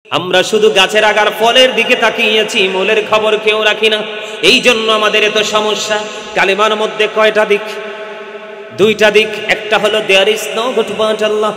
আমরা শুধু গাছের আগার ফলের দিকে তাকিয়েছি, মূলের খবর কেউ রাখি না। এই জন্য আমাদের এত সমস্যা। কালেমার মধ্যে কয়টা দিক? দুইটা দিক। একটা হলো there is no God but Allah,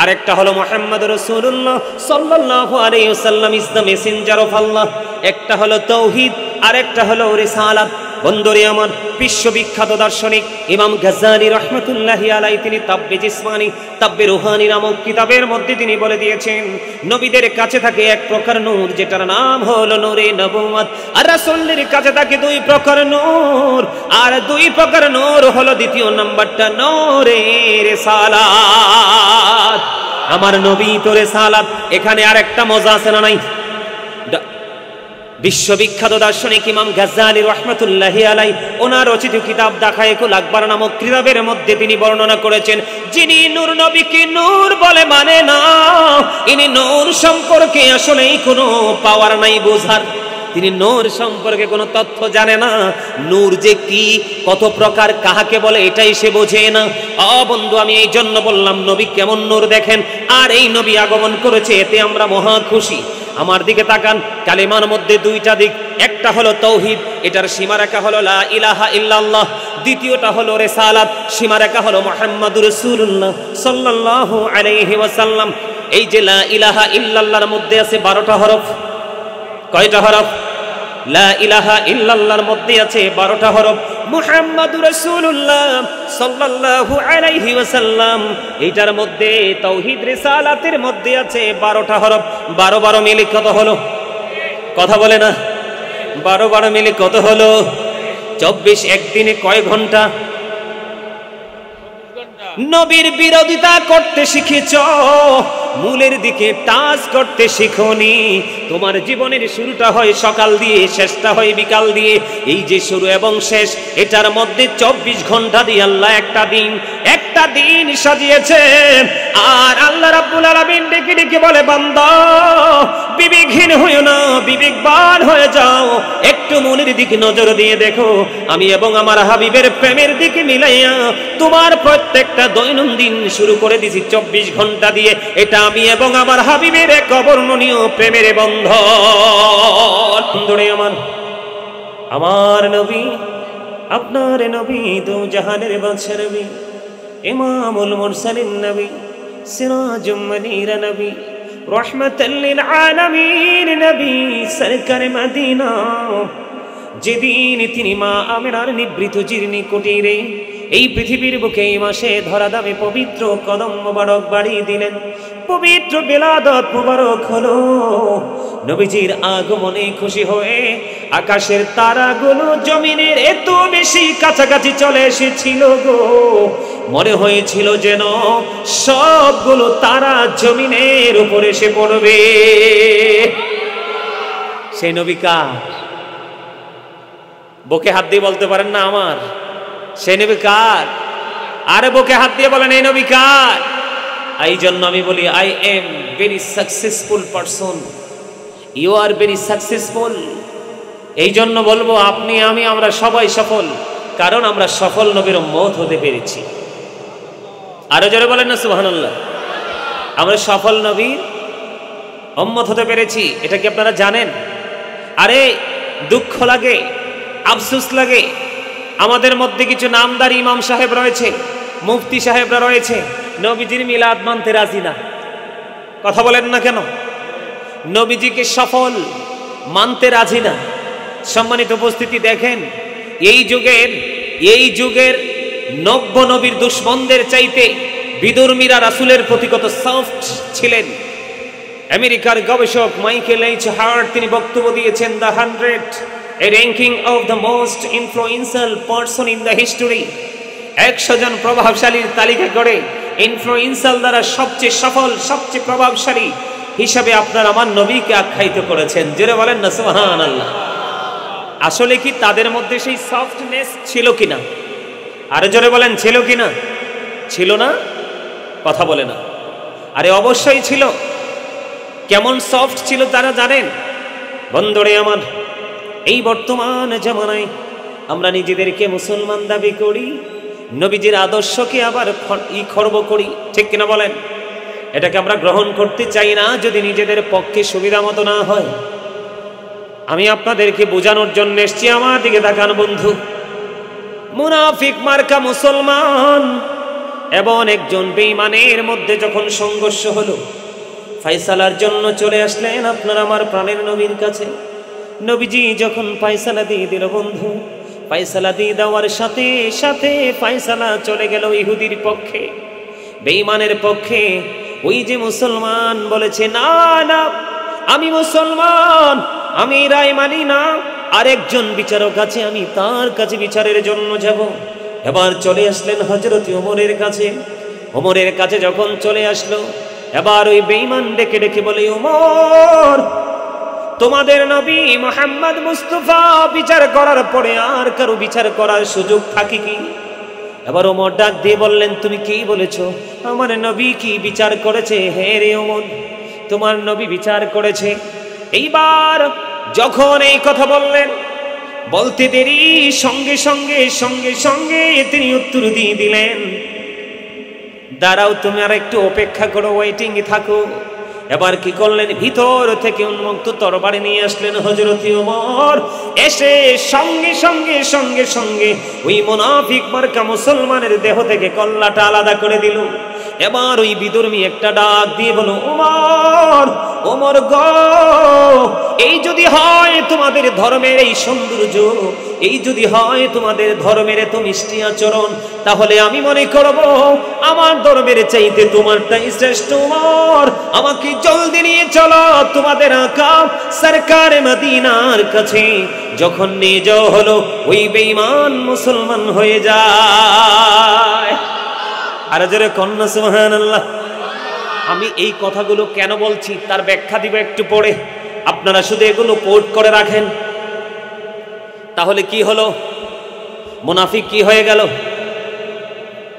আর একটা হলো মুহাম্মদ রাসূলুল্লাহ সাল্লাল্লাহু আলাইহি ওয়াসাল্লাম is the messenger of Allah. একটা হলো তাওহীদ, আর একটা হলো রিসালাত। বন্ধুরে আমার, বিশ্ববিখ্যাত দার্শনিক ইমাম গাজ্জালী রাহমাতুল্লাহি আলাইহি তিনি তাব্বে জিসমানি তাব্বে রুহানি নামক কিতাবের মধ্যে তিনি বলে দিয়েছেন, নবীদের কাছে থাকে এক প্রকার নূর, যেটার নাম হলো নূরে নবুয়ত। আর রাসূলের কাছে থাকে দুই প্রকার নূর, আর দুই প্রকার নূর হলো দ্বিতীয় নাম্বারটা নূরে রিসালাত। আমার নবী তো রিসালাত। এখানে আরেকটা মজা আছে না নাই? বিশ্ববিখ্যাত দার্শনিক ইমাম গাজ্জালী রাহমাতুল্লাহি আলাইহি ওনার রচিত কিতাব দাখায়েকুল আকবার নামক কিতাবের মধ্যে তিনি বর্ণনা করেছেন, যিনি নূর নবীকে নূর বলে মানে না, ইনি নূর সম্পর্কে আসলেই কোনো পাওয়ার নাই বোঝার। তিনি নূর সম্পর্কে কোনো তথ্য জানে না। নূর যে কি, কত প্রকার, কাহাকে বলে, এটাই সে বোঝে না। বন্ধু, আমি এই জন্য বললাম নবী কেমন নূর দেখেন, আর এই নবী আগমন করেছে, এতে আমরা মহা খুশি। আমার দিকে তাকান, কালেমার মধ্যে দুইটা দিক। একটা হলো তাওহীদ, এটার সীমারেখা হলো লা ইলাহা ইল্লাল্লাহ। দ্বিতীয়টা হলো রিসালাত, সীমারেখা হলো মুহাম্মাদুর রাসূলুল্লাহ সাল্লাল্লাহু আলাইহি ওয়াসাল্লাম। এই যে লা ইলাহা ইল্লাল্লাহর মধ্যে আছে 12টা হরফ। কয়টা হরফ? লা ইলাহা ইল্লাল্লাহর মধ্যে আছে 12টা হরফ। মুহাম্মাদুর রাসূলুল্লাহ সাল্লাল্লাহু আলাইহি ওয়াসাল্লাম, এইটার মধ্যে তাওহীদ রিসালাতের মধ্যে আছে 12টা হরফ। 12 মিলে কত হলো? কথা বলে না। 12 মিলে কত হলো? 24। একদিনে কয় ঘন্টা? নবীর বিরোধিতা করতে শিখেছ, মূলের দিকে টাচ করতে শিখোনি। তোমার জীবনের শুরুটা হয় সকাল দিয়ে, শেষটা হয় বিকাল দিয়ে। এই যে শুরু এবং শেষ, এটার মধ্যে 24 ঘন্টা দিয়ে আল্লাহ একটা দিন সাজিয়েছে। আর আল্লাহ রাব্বুল আলামিন ডেকে ডেকে বলে, বান্দা বিবেকহীন হইও না, বিবেকবান হয়ে যাও। একটু মনের দিকে নজর দিয়ে দেখো, আমি এবং আমার হাবিবের প্রেমের দিকে মিলাইয়া তোমার প্রত্যেকটা দৈনন্দিন শুরু করে দিছি 24 ঘন্টা দিয়ে। এটা আমি এবং আমার হাবিবের এক অবর্ণনীয় প্রেমের বন্ধন। আমার নবী, আপনার নবী, দু জাহানের বাদশা নবী, ইমামুল মুরসালিন নবী, সিরাজুম মুনীর নবী, রাহমাতাল লিল আলামিন নবী, সরকারে মদিনা। যেদিন তিনি মা আমিনার নিবৃত জীর্ণ কুটিরে এই পৃথিবীর বুকে এই মাসে ধরা দামে পবিত্র কদম মোবারক বাড়িয়ে দিলেন, পবিত্র বেলাদত মোবারক হলো। নবীজির আগমনে খুশি হয়ে আকাশের তারাগুলো জমিনের এত বেশি কাছাকাছি চলে এসেছিল গো, মনে হয়েছিল যেন সবগুলো তারা জমিনের উপরে এসে পড়বে। সেই নবী কার? বুকে হাত দিয়ে বলতে পারেন না আমার? সেই নবী কার? আরে বুকে হাত দিয়ে বলেন, এই নবী কার? এই জন্য আমি বলি, I am very successful person, you are very successful. এই জন্য বলবো, আপনি, আমি, আমরা সবাই সফল, কারণ আমরা সফল নবীর উম্মত হতে পেরেছি। আরো জোরে বলেন না সুবহানাল্লাহ। আমরা সফল নবীর উম্মত হতে পেরেছি, এটা কি আপনারা জানেন? আরে দুঃখ লাগে, আফসোস লাগে, আমাদের মধ্যে কিছু নামদারি ইমাম সাহেব রয়েছে, মুফতি সাহেবরা রয়েছে, নবীজির মিলাদ মানতে রাজি না। কথা বলেন না কেন? নবীজিকে সফল মানতে রাজি না। সম্মানিত উপস্থিতি, দেখেন এই যুগের নব্য নবীর দুশ্মনদের চাইতে বিধর্মীরা রাসূলের প্রতি কত সফট ছিলেন। আমেরিকার গবেষক মাইকেল এইচ হার্ট তিনি বক্তব্য দিয়েছেন, the 100 a ranking of the most influential person in the history। 100 জন প্রভাবশালীর তালিকা করে ইনফ্লুয়েন্সাল দ্বারা সবচেয়ে সফল, সবচেয়ে প্রভাবশালী হিসাবে আপনার আমার নবীকে আখ্যায়িত করেছেন। জোরে বলেন না সুবহানাল্লাহ। আসলে কি তাদের মধ্যে সেই সফটনেস ছিল কিনা? আরে জোরে বলেন, ছিল কিনা? ছিল না? কথা বলে না। আরে অবশ্যই ছিল। কেমন সফট ছিল তারা জানেন? বন্ধুরে আমার, এই বর্তমান জামানায় আমরা নিজেদেরকে মুসলমান দাবি করি, নবীজির আদর্শকে আবার খর্ব করি, ঠিক কিনা বলেন? এটাকে আমরা গ্রহণ করতে চাই না যদি নিজেদের পক্ষে সুবিধা মতো না হয়। আমি আপনাদেরকে বোঝানোর জন্য এসেছি, আমার দিকে তাকান বন্ধু। মুনাফিক মার্কা মুসলমান এবং একজন বেঈমানের মধ্যে যখন সংঘর্ষ হলো, ফায়সালার জন্য চলে আসলেন আপনার আমার প্রাণের নবীর কাছে। নবীজি যখন ফায়সালা দিয়ে দিল বন্ধু, ফায়সালা দিয়ে দেওয়ার সাথে সাথে ফায়সালা চলে গেল ইহুদির পক্ষে, বেঈমানের পক্ষে। ওই যে মুসলমান বলেছে না না আমি মুসলমান, আমি রায় মানি না, আরেকজন বিচারক আছে, আমি তার কাছে বিচারের জন্য যাব। এবার চলে আসলেন হযরত ওমরের কাছে। ওমরের কাছে যখন চলে আসলো, এবার ওই বেঈমান ডেকে ডেকে বলে, ওমর, তোমাদের নবী মুহাম্মদ মুস্তাফা বিচার করার পরে আর কারো বিচার করার সুযোগ থাকে কি? এবার ওমর ডাক দিয়ে বললেন, তুমি কি বলেছো? আমার নবী কি বিচার করেছে? হে রে ওমর, তোমার নবী বিচার করেছে। এইবার যখন এই কথা বললেন, বলতে দেরি সঙ্গে সঙ্গে সঙ্গে সঙ্গে তিনি উত্তর দিয়ে দিলেন, দাঁড়াও, তুমি আর একটু অপেক্ষা করো, ওয়েটিং থাকো। এবার কি করলেন, ভিতর থেকে উন্মুক্ত তরবারি নিয়ে আসলেন হযরত ওমর। এসে সঙ্গে সঙ্গে সঙ্গে সঙ্গে ওই মুনাফিক মার্কা মুসলমানের দেহ থেকে কল্লাটা আলাদা করে দিল। এবার ওই বিধর্মী একটা ডাক দিয়ে বলো, ওমর, ওমর গো, এই যদি হয় তোমাদের ধর্মের এই সৌন্দর্য, এই যদি হয় তোমাদের ধর্মের এত মিষ্টি আচরণ, তাহলে আমি মনে করব আমার ধর্মের চাইতে তোমারটাই শ্রেষ্ঠ। ওমর, আমাকে জলদি নিয়ে চলো তোমাদের আকা সরকার মদিনার কাছে। যখন নিয়ে যাওয়া হলো, ওই বেঈমান মুসলমান হয়ে যায়। আর জোরে কন্যা সুবহানাল্লাহ। আমি এই কথাগুলো কেন বলছি তার ব্যাখ্যা দিব একটু পরে, আপনারা শুধু এগুলো কোট করে রাখেন। তাহলে কি হলো, মুনাফিক কি হয়ে গেল?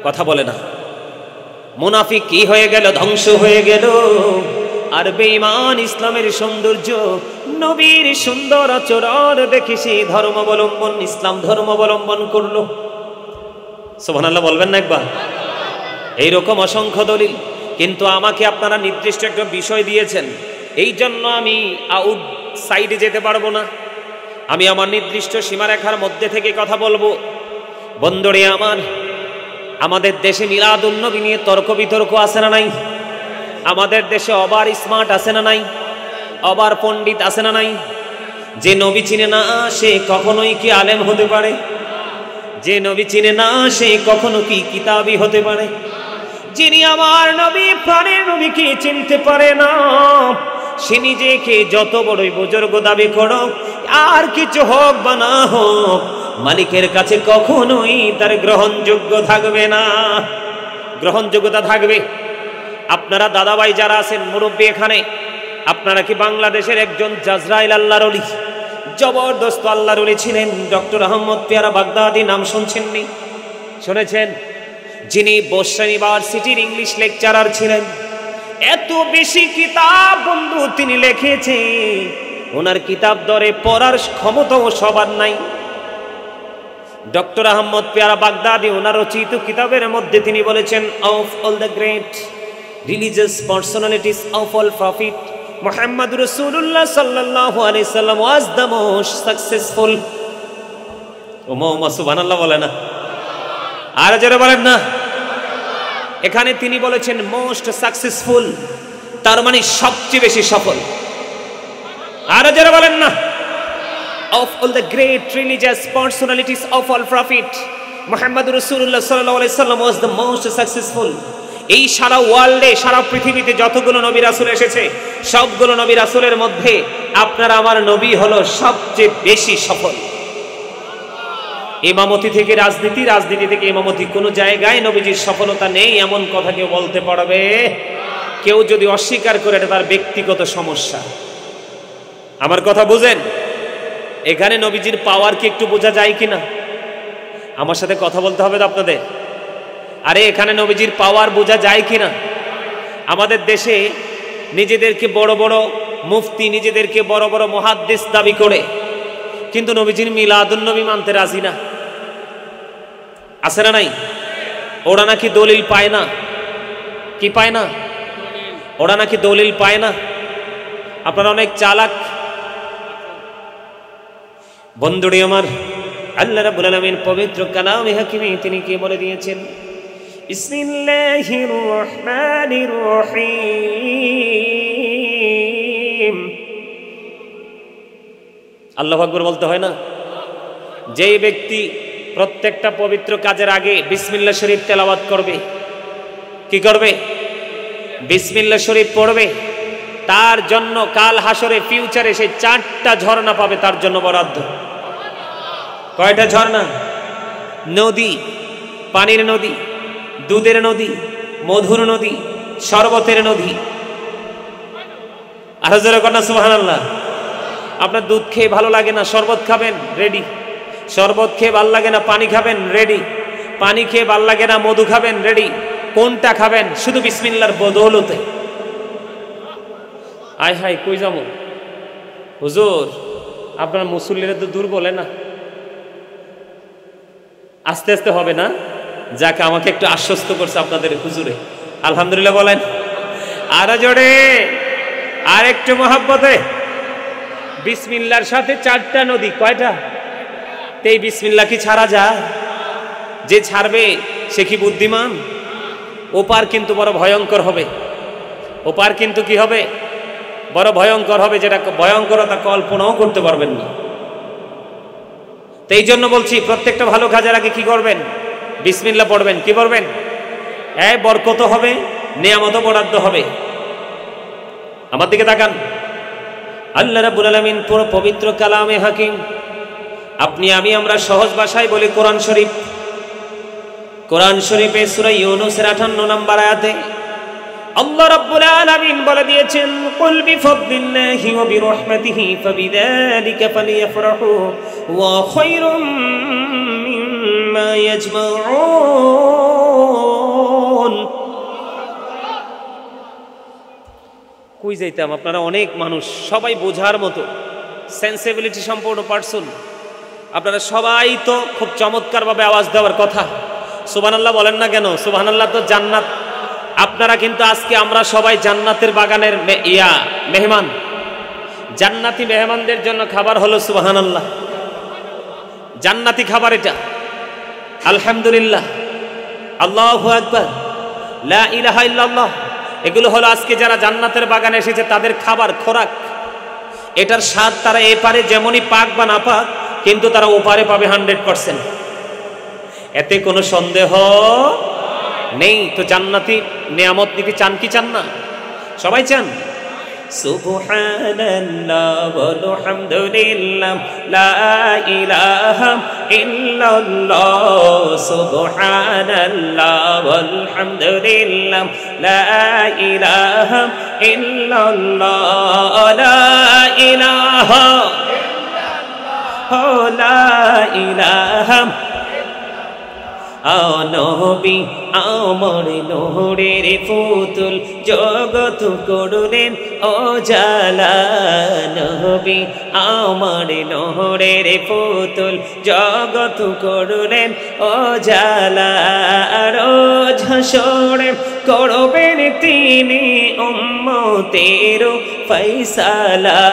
কথা বলে না। মুনাফিক কি হয়ে গেল? ধ্বংস হয়ে গেল। আর বেঈমান ইসলামের সৌন্দর্য, নবীর সুন্দর আচরণ দেখে সে ধর্মাবলম্বন, ইসলাম ধর্মাবলম্বন করলো। সুবহানাল্লাহ বলবেন না একবার? এইরকম অসংখ্য দলিল। কিন্তু আমাকে আপনারা নির্দিষ্ট একটা বিষয় দিয়েছেন, এই জন্য আমি আউট সাইডে যেতে পারবো না। আমি আমার নির্দিষ্ট সীমারেখার মধ্যে থেকে কথা বলবো। বন্ধুরে আমার, আমাদের দেশে মিলাদুন নবী নিয়ে তর্ক বিতর্ক আছে না নাই? আমাদের দেশে অবার স্মার্ট আছে না নাই? অবার পণ্ডিত আছে না নাই? যে নবী চিনে না সে কখনোই কি আলেম হতে পারে? যে নবী চিনে না সে কখনো কি কিতাবী হতে পারে? যিনি আমার নবী, প্রাণের নবীকে চিনতে পারে না, সে নিজেকে যত বড়ই বুজুর্গ দাবি করো, আর কিছু হোক বা না হোক, মালিকের কাছে কখনোই তার গ্রহণযোগ্য থাকবে না। গ্রহণযোগ্যতা থাকবে। আপনারা দাদাভাই যারা আছেন, মুরব্বী এখানে, আপনারা কি বাংলাদেশের একজন জাজরাইল আল্লাহর ওলি, জবরদস্ত আল্লাহর ওলি ছিলেন, ডক্টর আহমদ পেয়ারা বাগদাদি, নাম শুনছেননি? শুনেছেন? যিনি বোস্টন ইউনিভার্সিটির ইংলিশ লেকচারার ছিলেন। এত বেশি কিতাব বন্ধু তিনি লিখেছে, ওনার কিতাব ধরে পড়ার ক্ষমতাও সবার নাই। ডক্টর আহমদ পেয়ারা বাগদাদি ওনার রচিত কিতাবের মধ্যে তিনি বলেছেন, of all the great religious personalities of all prophet, Muhammad রাসূলুল্লাহ সাল্লাল্লাহু আলাইহি সাল্লাম ওয়াজ দ্য মোস্ট সাকসেসফুল। ওমা সুবহানাল্লাহ বলে না? আর যারা বলেন না, এখানে তিনি বলেছেন মোস্ট সাকসেসফুল, তার মানে সবচেয়ে বেশি সফল। আর যারা বলেন না, of all the great religious personalities of all prophet, Muhammad Rasulullah sallallahu alaihi wasallam was the most successful. এই সারা ওয়ার্ল্ডে, সারা পৃথিবীতে যতগুলো নবী রাসূল এসেছে, সবগুলো নবী রাসূলের মধ্যে আপনার আমার নবী হলো সবচেয়ে বেশি সফল। ইমামতি থেকে রাজনীতি, রাজনীতি থেকে ইমামতি, কোনো জায়গায় নবীজির সফলতা নেই এমন কথা কেউ বলতে পারবে? কেউ যদি অস্বীকার করে, এটা তার ব্যক্তিগত সমস্যা। আমার কথা বুঝেন? এখানে নবীজির পাওয়ার কি একটু বোঝা যায় কিনা? আমার সাথে কথা বলতে হবে তো আপনাদের। আরে এখানে নবীজির পাওয়ার বোঝা যায় কিনা? আমাদের দেশে নিজেদেরকে বড় বড় মুফতি, নিজেদেরকে বড় বড় মুহাদ্দিস দাবি করে, কিন্তু নবীজির মিলাদুন নবী মানতে রাজি না। আছে না নাই? ওরা নাকি দলিল পায় না। কি পায় না? ওরা নাকি দলিল পায় না। আপনারা অনেক চালাক। বন্ধুরে আমার, আল্লাহ রাব্বুল আলামিন পবিত্র কালামে হাকিমে তিনি কি বলে দিয়েছেন? বিসমিল্লাহির রহমানির রহিম। আল্লাহু আকবার বলতে হয় না? যেই ব্যক্তি প্রত্যেকটা পবিত্র কাজের আগে বিসমিল্লাহ শরীফ তেলাওয়াত করবে, কি করবে? বিসমিল্লাহ শরীফ পড়বে, তার জন্য কাল হাসরে ফিউচারে সেই 4টা ঝর্ণা পাবে তার জন্য বরাদ্দ। কয়টা ঝর্ণা? নদী, পানির নদী, দুধের নদী, মধুর নদী, শরবতের নদী। আরো জোরে কর না সুবহানাল্লাহ। আপনার দুধ খেয়ে ভালো লাগে না, শরবত খাবেন, রেডি। শরবত খেয়ে ভালো লাগে না, পানি খাবেন, রেডি। পানি খেয়ে ভালো লাগে না, মধু খাবেন, রেডি। কোনটা খাবেন? শুধু বিসমিল্লাহর বদৌলতে। আয় হায়, কই যাবো হুজুর? আপনার মুসল্লিরা তো দূর বলে না, আস্তে আস্তে হবে না? যাকে আমাকে একটু আশ্বস্ত করছে আপনাদের হুজুরে, আলহামদুলিল্লাহ বলেন। আরো জোরে, আর একটু মহাব্বতে। বিসমিল্লাহর সাথে 4টা নদী। কয়টা? এই বিসমিল্লাহ কি ছাড়া যায়? যে ছাড়বে সে কি বুদ্ধিমান? ওপার কিন্তু বড় ভয়ঙ্কর হবে। ওপার কিন্তু কি হবে? বড় ভয়ঙ্কর হবে, যেটা ভয়ঙ্করতা কল্পনাও করতে পারবেন না। তো এই জন্য বলছি, প্রত্যেকটা ভালো কাজের আগে কি করবেন? বিসমিল্লাহ পড়বেন। কি পড়বেন? বরকত হবে, নিয়ামত বরাদ্দ হবে। আমার দিকে তাকান। আল্লাহ রাব্বুল আলামিন পুরো পবিত্র কালামে হাকিম, আপনি আমি আমরা সহজ ভাষায় বলি কোরআন শরীফ। কোরআন শরীফে সূরা ইউনূসের 58 নম্বর আয়াতে আল্লাহ রাব্বুল আলামিন বলে দিয়েছেন, কুল বিফাদলিল্লাহি ওয়া বিরহমাতিহি ফাবিযালিকা ফালিয়াফরাহু ওয়া খায়রুম মিম্মা ইয়াজমাউন। কই যাইতাম? আপনারা অনেক মানুষ, সবাই বোঝার মতো সেন্সিবিলিটি সম্পূর্ণ পারসন। আপনারা সবাই তো খুব চমৎকারভাবে আওয়াজ দেওয়ার কথা। সুবহানাল্লাহ বলেন না কেন? সুবহানাল্লাহ তো জান্নাত। আপনারা কিন্তু আজকে আমরা সবাই জান্নাতের বাগানের মেহমান। জান্নাতি মেহমানদের জন্য খাবার হলো সুবহানাল্লাহ, জান্নাতি খাবার এটা। আলহামদুলিল্লাহ, আল্লাহু আকবার, লা ইলাহা ইল্লাল্লাহ। এগুলো হলো আজকে যারা জান্নাতের বাগানে এসেছে তাদের খাবার, খোরাক। এটার স্বাদ তারা এপারে যেমনই পাক বা না পাক, কিন্তু তারা ওপারে পাবে 100%। এতে কোনো সন্দেহ নেই। তো জান্নাতি নিয়ামত নিতে চান কি চান না? সবাই চান। সুবহানাল্লাহ ওয়া হামদুলিল্লাহ লা ইলাহা ইল্লাল্লাহ, সুবহানাল্লাহ ওয়া হামদুলিল্লাহ লা ইলাহা ইল্লাল্লাহ, লা ইলাহা ইল্লাল্লাহ, লা ইলাহা। নবী আমার নূরের পুতুল, জগৎ করলেন উজালা। নবী আমার নূরের পুতুল, জগৎ করলেন উজালা। রোজ হাসরে করবেন তিনি উম্মতের ফয়সালা।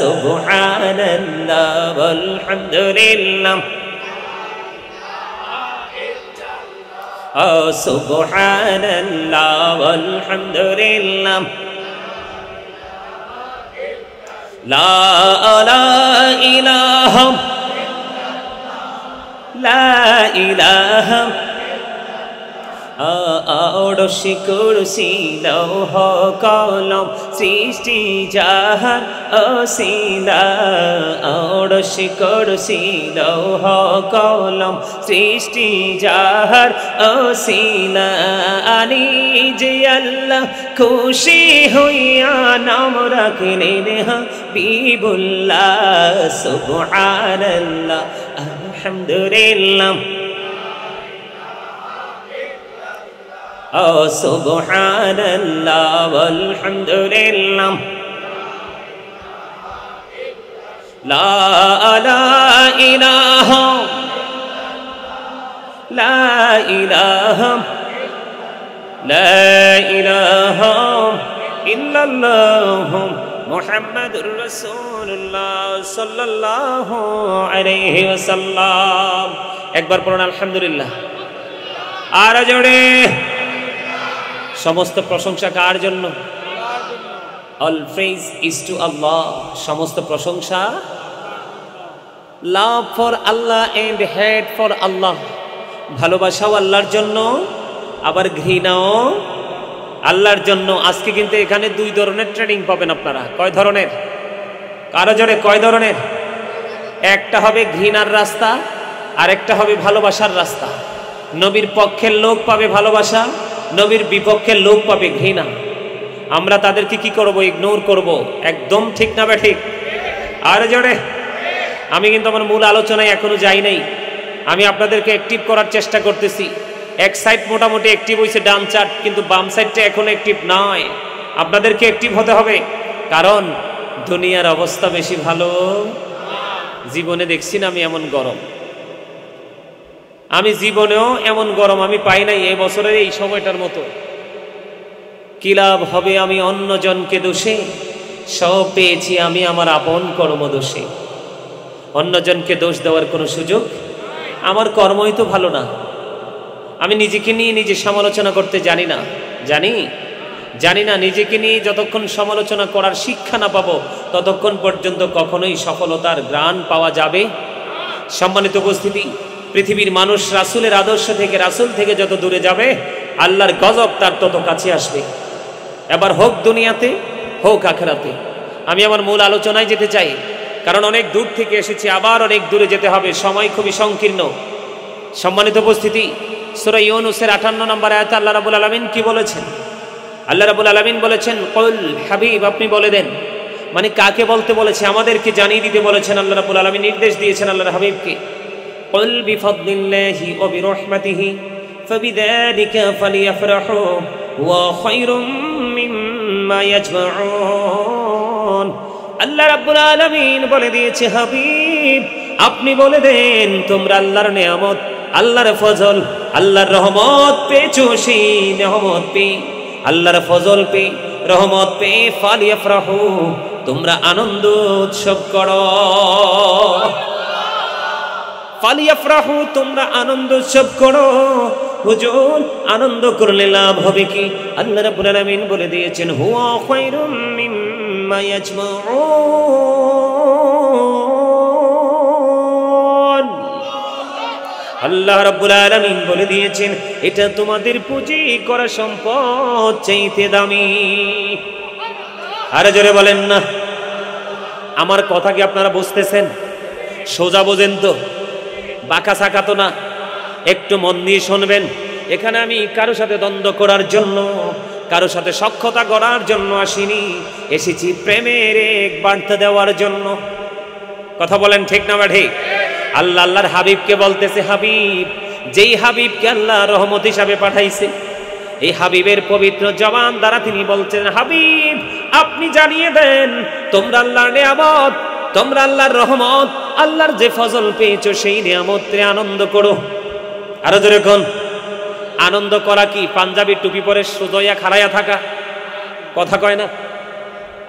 সুবহানাল্লাহ ওয়াল হামদুলিল্লাহ, সুবহানাল্লাহ ওয়াল হামদুলিল্লাহ, লা ইলাহা লা ইলাহা। আরশি কুরসি লৌহ কলম সৃষ্টি যাহার অসিলা। আরশি কুরসি লৌহ কলম সৃষ্টি যাহার অসিলা। আনি যে আল্লাহ খুশি হইয়া নাম রাখলেন হাবিবুল্লাহ। সুবহানাল্লাহ, আলহামদুলিল্লাহ, সুবহানাল্লাহ ওয়াল হামদুলিল্লাহ, লা ইলাহা লা ইলাহা লা ইলাহা ইল্লাল্লাহু মুহাম্মাদুর রাসূলুল্লাহ সাল্লাল্লাহু আলাইহি ওয়াসাল্লাম। একবার পড়ুন আলহামদুলিল্লাহ। আর জোরে। সমস্ত প্রশংসা কার জন্য? All praise is to Allah. সমস্ত প্রশংসা, love for Allah and hate for Allah. ভালোবাসাও আল্লাহর জন্য, আবার ঘৃণাও আল্লাহর জন্য। আজকে কিন্তু এখানে দুই ধরনের ট্রেনিং পাবেন আপনারা। কয় ধরনের? কারো জোরে কয় ধরনের? একটা হবে ঘৃণার রাস্তা, আর একটা হবে ভালোবাসার রাস্তা। নবীর পক্ষের লোক পাবে ভালোবাসা, নবীর বিপক্ষের লোক পাবে ঘৃণা। আমরা তাদেরকে কি করব? ইগনোর করব। একদম ঠিক না বে ঠিক? আর জোরে। আমি কিন্তু আমার মূল আলোচনায় এখনো যাই নাই। আমি আপনাদেরকে অ্যাক্টিভ করার চেষ্টা করতেছি। এক সাইড মোটামুটি অ্যাক্টিভ হয়েছে, ডান সাইড, কিন্তু বাম সাইডটা এখনো অ্যাক্টিভ নয়। আপনাদেরকে অ্যাক্টিভ হতে হবে, কারণ দুনিয়ার অবস্থা বেশি ভালো জীবনে দেখছি না আমি এমন গরম। আমি জীবনেও এমন গরম আমি পাই নাই এই বছরের এই সময়টার মতো। কি লাভ হবে আমি অন্যজনকে দোষে, সব পেয়েছি আমি আমার আপন কর্ম দোষে। অন্যজনকে দোষ দেওয়ার কোনো সুযোগ, আমার কর্মই তো ভালো না। আমি নিজেকে নিয়ে নিজে সমালোচনা করতে জানি না। জানি না নিজেকে নিয়ে যতক্ষণ সমালোচনা করার শিক্ষা না পাবো ততক্ষণ পর্যন্ত কখনোই সফলতার গ্রাণ পাওয়া যাবে। সম্মানিত উপস্থিতি, পৃথিবীর মানুষ রাসূলের আদর্শ থেকে, রাসূল থেকে যত দূরে যাবে আল্লাহর গজব তার তত কাছে আসবে। এবার হোক দুনিয়াতে হোক আখিরাতে। আমি আমার মূল আলোচনায় যেতে চাই, কারণ অনেক দূর থেকে এসেছি, আবার অনেক দূরে যেতে হবে, সময় খুবই সংকীর্ণ। সম্মানিত উপস্থিতি, সূরা ইউনূসের 58 নম্বর আয়াতে আল্লাহ রাব্বুল আলামিন কি বলেছেন? আল্লাহ রাব্বুল আলামিন বলেছেন, কুল হাবিব, আপনি বলে দেন। মানে কাকে বলতে বলেছে? আমাদেরকে জানিয়ে দিতে বলেছেন। আল্লাহ রাব্বুল আলামিন নির্দেশ দিয়েছেন আল্লাহর হাবিবকে, কুল বিফাদলিল্লাহি ওয়া বিরহমাতিহি ফাবিযালিকা ফালিয়াফরাহু ওয়া খায়রুম মিম্মা ইয়াজমাউন। আল্লাহ রাব্বুল আলামিন বলে দিয়েছে, হাবিব আপনি বলে দেন, তোমরা আল্লাহর নেয়ামত, আল্লাহর ফজল, আল্লাহর রহমত পেয়েছো। সেই নেয়ামত পেয়ে, আল্লাহর ফজল পেয়ে, রহমত পেয়ে ফালিয়াফরাহু, তোমরা আনন্দ উৎসব করো। ফালিয়াফরাহু, তোমরা আনন্দ উৎসব করো। হুজুর আনন্দ করলে লাভ হবে কি? আল্লাহ রাব্বুল আলামিন বলে দিয়েছেন, হুয়া খায়রুম মিম্মা ইয়াজমাউন। আল্লাহ রাব্বুল আলামিন বলে দিয়েছেন, এটা তোমাদের পুঁজি করা সম্পদ চাইতে দামি। আরে জোরে বলেন না। আমার কথা কি আপনারা বুঝতেছেন? সোজা বোঝেন তো, বাঁকা সাকা তো না। একটু মন দিয়ে শুনবেন। এখানে আমি কারো সাথে দ্বন্দ্ব করার জন্য, কারো সাথে সখ্যতা করার জন্য আসিনি, এসেছি প্রেমের এক বার্তা দেওয়ার জন্য। কথা বলেন ঠিক না ঠিক? আল্লাহ আল্লাহর হাবিবকে বলতেছে, হাবিব, যেই হাবিবকে আল্লাহ রহমত হিসাবে পাঠাইছে, এই হাবিবের পবিত্র জবান দ্বারা তিনি বলছেন, হাবিব আপনি জানিয়ে দেন, তোমরা আল্লাহর নিয়ামত, তোমরা আল্লাহর রহমত, আল্লাহর যে ফজল পেয়েছো সেই নিয়ামতে আনন্দ করো। আরো জোরে কোন? আনন্দ করা কি পাঞ্জাবি টুপি পরে সুদয়া খাড়াইয়া থাকা? কথা কয় না।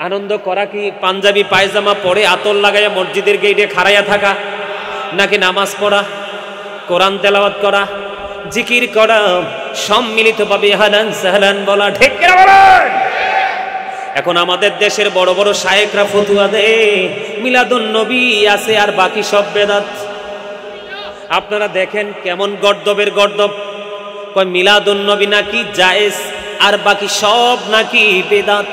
আনন্দ করা কি পাঞ্জাবি পায়জামা পরে আতর লাগাইয়া মসজিদের গেটে খাড়াইয়া থাকা? নাকি নামাজ পড়া, কোরআন তেলাওয়াত করা, জিকির করা, সম্মিলিতভাবে হালান সাহলান বলা? ঠিক কিনা বলেন? এখন আমাদের দেশের বড় বড় শায়েখরা ফতুয়া দেয় মিলাদুন নবী আছে আর বাকি সব বেদাত। আপনারা দেখেন কেমন গর্দবের গর্দব। কয় মিলাদুন নবী নাকি জায়েজ আর বাকি সব নাকি বেদাত।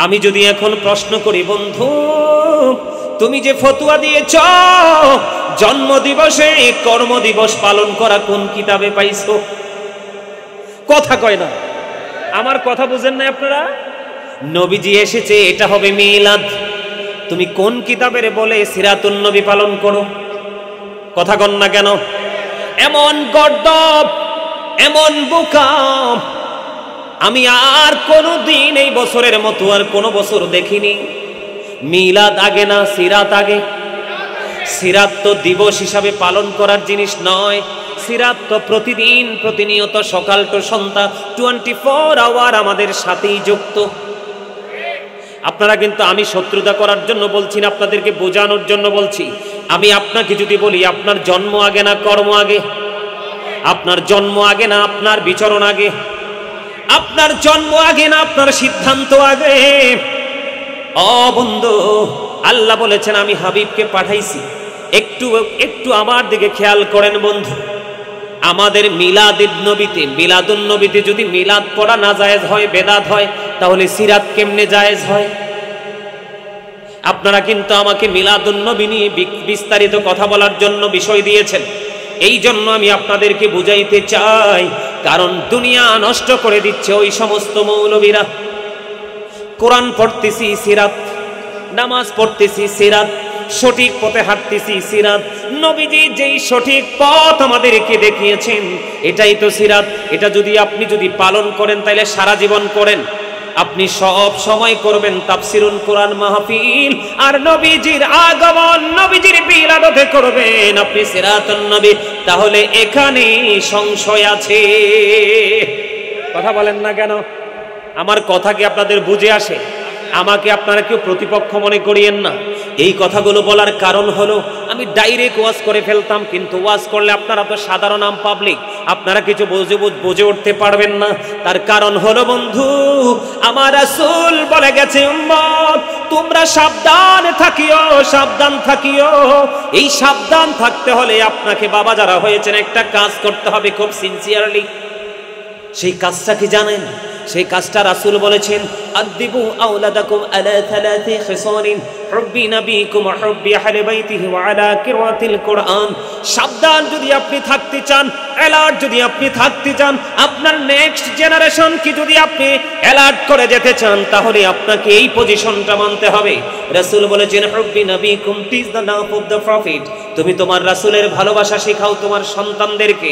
আমি যদি এখন প্রশ্ন করি, বন্ধু তুমি যে ফতুয়া দিয়েছ জন্মদিবসে কর্মদিবস পালন করা কোন কিতাবে পাইছো? কথা কয় না। আমার কথা বুঝেন না আপনারা? নবীজি এসেছে, এটা হবে মিলাদ। তুমি কোন কিতাবের বলে সিরাতুন নবী পালন করো? কথা কন না কেন? এমন গর্দব, এমন বোকা আমি আর কোনদিন এই বছরের মতো আর কোনো বছর দেখিনি। মিলাদ আগে না সিরাত আগে? সিরাত তো দিবস হিসাবে পালন করার জিনিস নয়, সিরাত তো প্রতিদিন প্রতিনিয়ত সকাল টু সন্ধ্যা 24 আওয়ার আমাদের সাথেই যুক্ত। আপনারা কিন্তু, আমি শত্রুতা করার জন্য বলছি না, আপনাদেরকে বোঝানোর জন্য বলছি। আমি আপনাকে যদি বলি আপনার জন্ম আগে না কর্ম আগে? আপনার জন্ম আগে না আপনার বিচরণ আগে? আপনার জন্ম আগে না আপনার সিদ্ধান্ত আগে? ও বন্ধু, আল্লাহ বলেছেন আমি হাবিবকে পাঠাইছি। একটু একটু আমার দিকে খেয়াল করেন বন্ধু। আমাদের মিলাদুন নবীতে যদি মিলাদ পড়া না জায়েজ হয়, বেদাত হয়, তাহলে সিরাত কেমনে জায়েজ হয়? আপনারা কিন্তু আমাকে মিলাদুন নবী নিয়ে বিস্তারিত কথা বলার জন্য বিষয় দিয়েছেন। এই জন্য আমি আপনাদেরকে বুঝাইতে চাই, কারণ দুনিয়া নষ্ট করে দিচ্ছে ওই সমস্ত মৌলবীরা। কোরআন পড়তেছি সিরাত, নামাজ পড়তেছি সিরাত, সঠিক পথে হাঁটতেছি সিরাত। নবীজি যেই সঠিক পথ আমাদেরকে দেখিয়েছেন এটাই তো সিরাত। এটা আপনি যদি পালন করেন তাহলে সারা জীবন করেন। আপনি সব সময় করবেন তাফসিরুল কোরআন মাহফিল, আর নবীজির আগমন, নবীজির মিলাদে করবেন আপনি সিরাতুন নবী। তাহলে এখানে সংশয় আছে? কথা বলেন না কেন? আমার কথা কি আপনাদের বুঝে আসে? আমাকে আপনারা কেউ প্রতিপক্ষ মনে করিয়েন না। এই কথাগুলো বলার কারণ হলো আমি ডাইরেক্ট ওয়াজ করে ফেলতাম, কিন্তু ওয়াজ করলে আপনারা তো সাধারণ আম পাবলিক, আপনারা কিছু বুঝে উঠতে পারবেন না। তার কারণ হলো বন্ধু, আমার রাসূল বলে গেছে উম্মত তোমরা সাবধান থাকিও, সাবধান থাকিও। এই সাবধান থাকতে হলে আপনাকে বাবা যারা হয়েছেন একটা কাজ করতে হবে খুব সিনসিয়ারলি। সেই কাজটা কি জানেন? সেই কাজটা রাসূল বলেছেন আদিবু আওলাদাকুম আলা থালাথি খিসালিন হুব্বি নবীকুম ওয়া হুব্বি আহলি বাইতিহি ওয়া আলা কিরাতিল কোরআন। সাবধান যদি আপনি থাকতে চান, অ্যালার্ট যদি আপনি থাকতে চান, আপনার নেক্সট জেনারেশন কি যদি আপনি অ্যালার্ট করে যেতে চান, তাহলে আপনাকে এই পজিশনটা মানতে হবে। রাসূল বলেছেন হুব্বি নবীকুম টিজ the love of the prophet, তুমি তোমার রাসূলের ভালোবাসা শেখাও তোমার সন্তানদেরকে।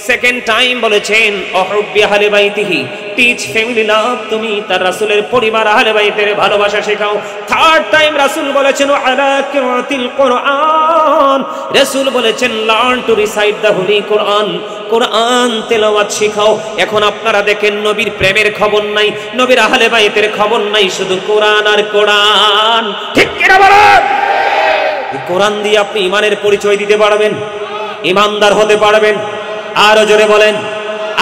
সেকেন্ড টাইম বলেছেন হুব্বি আহলি বাইতিহি, টিচ ফ্যামিলি লাভ, তুমি তার রাসূলের পরিবার আহলে বাইতের ভালোবাসা শেখাও। থার্ড টাইম রাসূল বলেছেন আলা কিরাতিল কোরআন, রাসূল বলেছেন learn to recite the holy Quran, কোরআন তেলাওয়াত শেখাও। এখন আপনারা দেখেন নবীর প্রেমের খবর নাই, নবীর আহলে বাইতের খবর নাই, শুধু কোরআন আর কোরআন। ঠিক কি না বলেন? এই কোরআন দিয়ে আপনি ঈমানের পরিচয় দিতে পারবেন, ঈমানদার হতে পারবেন। আরো জোরে বলেন।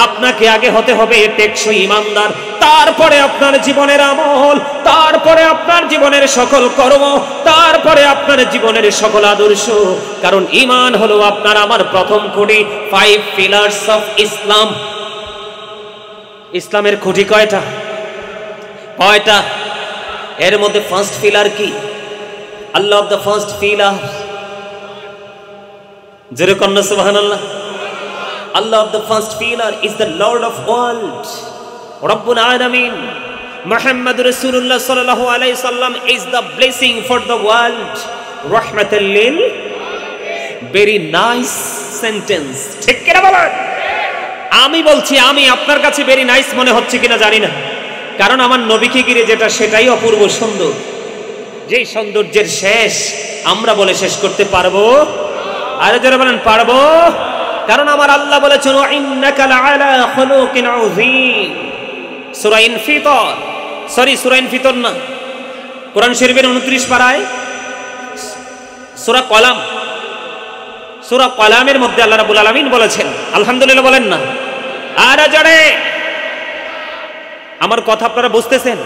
আপনাকে আগে হতে হবে টেকসই ঈমানদার, তারপরে আপনার জীবনের আমল, তারপরে আপনার জীবনের সকল কর্ম, তারপরে আপনার জীবনের সকল আদর্শ। কারণ ঈমান হলো আপনার আমার প্রথম খুঁটি। 5 পিলার্স অফ ইসলাম। ইসলামের খুঁটি কয়টা? এর মধ্যে ফার্স্ট পিলার কি? আল্লাহ অফ দ্য ফার্স্ট পিলার। জোরে কন্যা সুবহানাল্লাহ। Allah of the first pillar is the Lord of world, Rabbul Alamin. Muhammad Rasulullah sallallahu alaihi wasallam is the blessing for the world, rahmatan lil. Very nice sentence. ঠিক কি না বলেন? আমি বলছি, আমি আপনার কাছে ভেরি নাইস মনে হচ্ছে কিনা জানি না, কারণ আমার নবীকে ঘিরে যেটা সেটাই অপূর্ব সুন্দর। যেই সৌন্দর্যের শেষ আমরা বলে শেষ করতে পারবো? আরে যারা বলেন পারবো, কারণ আমার আল্লাহ বলেছেন ইন্নাকা লাআলা খুলুকিন আযীম। সূরা ইনফিতর, সূরা ইনফিতর না, কোরআন শরীফের 29 পারায় সূরা কলামের মধ্যে আল্লাহ রাব্বুল আলামিন বলেছেন, আলহামদুলিল্লাহ বলেন না? আর জোরে। আমার কথা আপনারা বুঝতেছেন?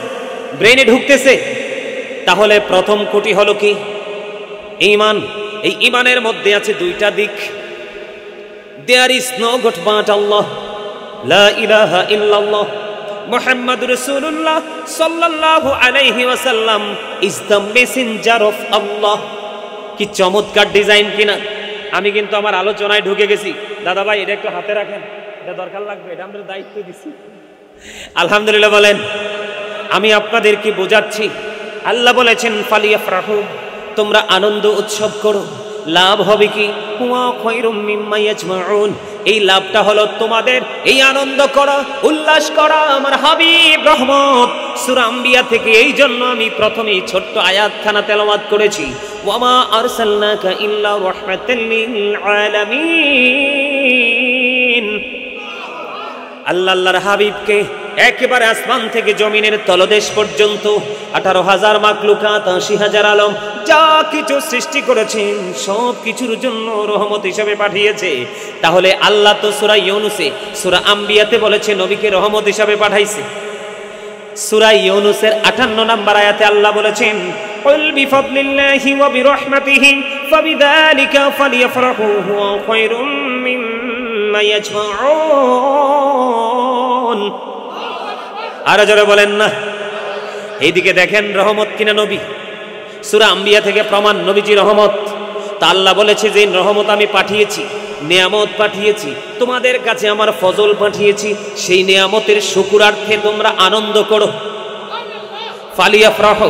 ব্রেইনে ঢুকতেছে? তাহলে প্রথম কোটি হলো কি? ঈমান। এই ঈমানের মধ্যে আছে দুইটা দিক। There is no God but Allah, La ilaha illallah, Muhammadur Rasulullah sallallahu alayhi wasallam is the messenger of Allah. কি চমৎকার ডিজাইন কিনা? আমি কিন্তু আমার আলোচনায় ঢুকে গেছি। দাদা ভাই এটা একটু হাতে রাখেন, এটা দরকার লাগবে, এটা আমরা দায়িত্ব দিছি। আলহামদুলিল্লাহ বলেন। আমি আপনাদেরকে বোঝাচ্ছি। আল্লাহ বলেছেন ফালিয়াফরাহু, তোমরা আনন্দ উৎসব করো। লাভ হবে কি? হুয়া খায়রুম মিম্মা ইয়াজমাউন। এই লাভটা হলো তোমাদের এই আনন্দ করা, উল্লাস করা। আমার হাবিব রহমত সূরা আম্বিয়া থেকে। এই জন্য আমি প্রথমেই ছোট্ট আয়াতখানা তেলাওয়াত করেছি, ওয়ামা আরসালনাকা ইল্লা রাহমাতাল লিল আলামিন। আল্লাহর হাবিবকে একেবারে আসমান থেকে জমিনের তলদেশ পর্যন্ত 18,000 মাখলুকাত, 80,000 আলম যা কিছু সৃষ্টি করেছেন সব কিছুর জন্য রহমত হিসেবে পাঠিয়েছে। তাহলে আল্লাহ তো সূরা ইউনূসে, সূরা আম্বিয়াতে বলেছে নবীকে রহমত হিসেবে পাঠাইছে। সূরা ইউনূসের 58 নম্বর আয়াতে আল্লাহ বলেছেন, কুল বিফাদলিল্লাহি ওয়া বিরহমাতিহি ফাবিযালিকা ফালইফরাহু হুয়া খায়রুম মিম্মা ইয়াজমাউন। আর জোরে বলেন না। এইদিকে দেখেন রহমত কিনা নবী। সূরা আম্বিয়া থেকে প্রমাণ নবীজি রহমত। তা আল্লাহ বলেছে যে রহমত আমি পাঠিয়েছি, নিয়ামত পাঠিয়েছি, তোমাদের কাছে আমার ফজল পাঠিয়েছি, সেই নিয়ামতের শুকরার্থে তোমরা আনন্দ করো। ফালিয়াফরাহু,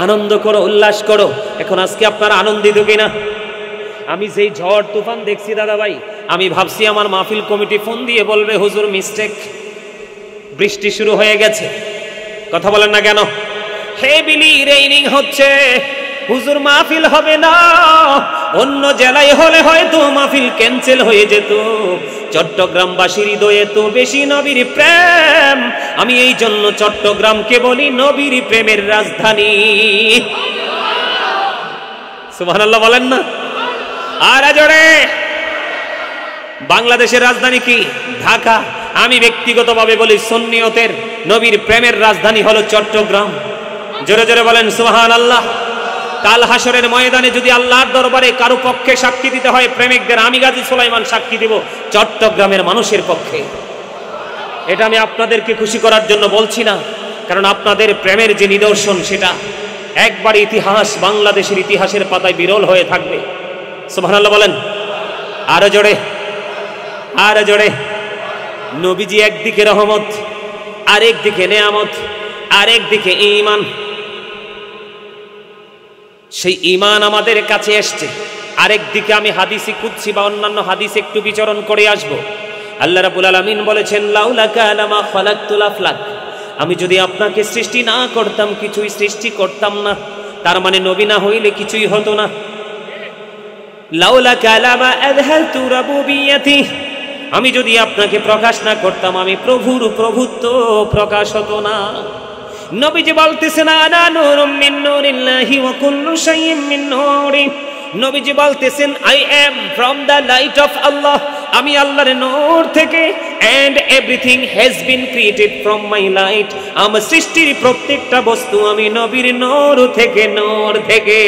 আনন্দ করো, উল্লাস করো। এখন আজকে আপনারা আনন্দিত কিনা? আমি যেই ঝড় তুফান দেখছি দাদা ভাই, আমি ভাবছি আমার মাহফিল কমিটি ফোন দিয়ে বলবে হুজুর মিস্টেক, বৃষ্টি শুরু হয়ে গেছে। কথা বলেন না কেন? হেভিলি রেইনিং হচ্ছে, হুজুর মাহফিল হবে না। অন্য জেলায় হলে হয়তো মাহফিল ক্যান্সেল হয়ে যেত। চট্টগ্রামবাসীর হৃদয়ে তো বেশি নবীর প্রেম। আমি এই জন্য চট্টগ্রামকে বলি নবীর প্রেমের রাজধানী। সুবহানাল্লাহ বলেন না? আর জোরে। বাংলাদেশের রাজধানী কি? ঢাকা। আমি ব্যক্তিগতভাবে বলি সুন্নিয়তের নবীর প্রেমের রাজধানী হলো চট্টগ্রাম। জোরে জোরে বলেন সুবহানাল্লাহ। কাল হাসরের ময়দানে যদি আল্লাহর দরবারে কারো পক্ষে সাক্ষী দিতে হয় প্রেমিকদের, আমি গাজী সুলাইমান সাক্ষী দেব চট্টগ্রামের মানুষের পক্ষে। এটা আমি আপনাদেরকে খুশি করার জন্য বলছি না, কারণ আপনাদের প্রেমের যে নিদর্শন সেটা একবার ইতিহাস, বাংলাদেশের ইতিহাসের পাতায় বিরল হয়ে থাকবে। সুবহানাল্লাহ বলেন। আরো জোরে, আরো জোরে। নবীজি একদিকে রহমত, আরেক দিকে নেয়ামত, আরেক দিকে ঈমান। সেই ঈমান আমাদের কাছে এসছে। আরেক দিকে আমি হাদিসে কুদসি বা অন্যান্য হাদিসে একটু বিচরণ করে আসব। আল্লাহ রাব্বুল আলামিন বলেছেন, লাউলাকা লামা খালাকতুল আফলাক, আমি যদি আপনাকে সৃষ্টি না করতাম কিছুই সৃষ্টি করতাম না। তার মানে নবী না হইলে কিছুই হতো না। লাউলাকা লামা আযহারতু রাবুবিয়াতি, আমি যদি আপনাকে প্রকাশ না করতাম আমি প্রভুর প্রভুত্ব প্রকাশ হতো না। নবীজি বলতেছেন, আনা নূরুম মিন নূরিল্লাহি ওয়া কুল্লু শাইইন মিন নূরি। নবীজি বলতেছেন, I am from the light of Allah, আমি আল্লাহর নূর থেকে, and everything has been created from my light, আমার সৃষ্টির প্রত্যেকটা বস্তু আমি নবীর নূর থেকে, নূর থেকে।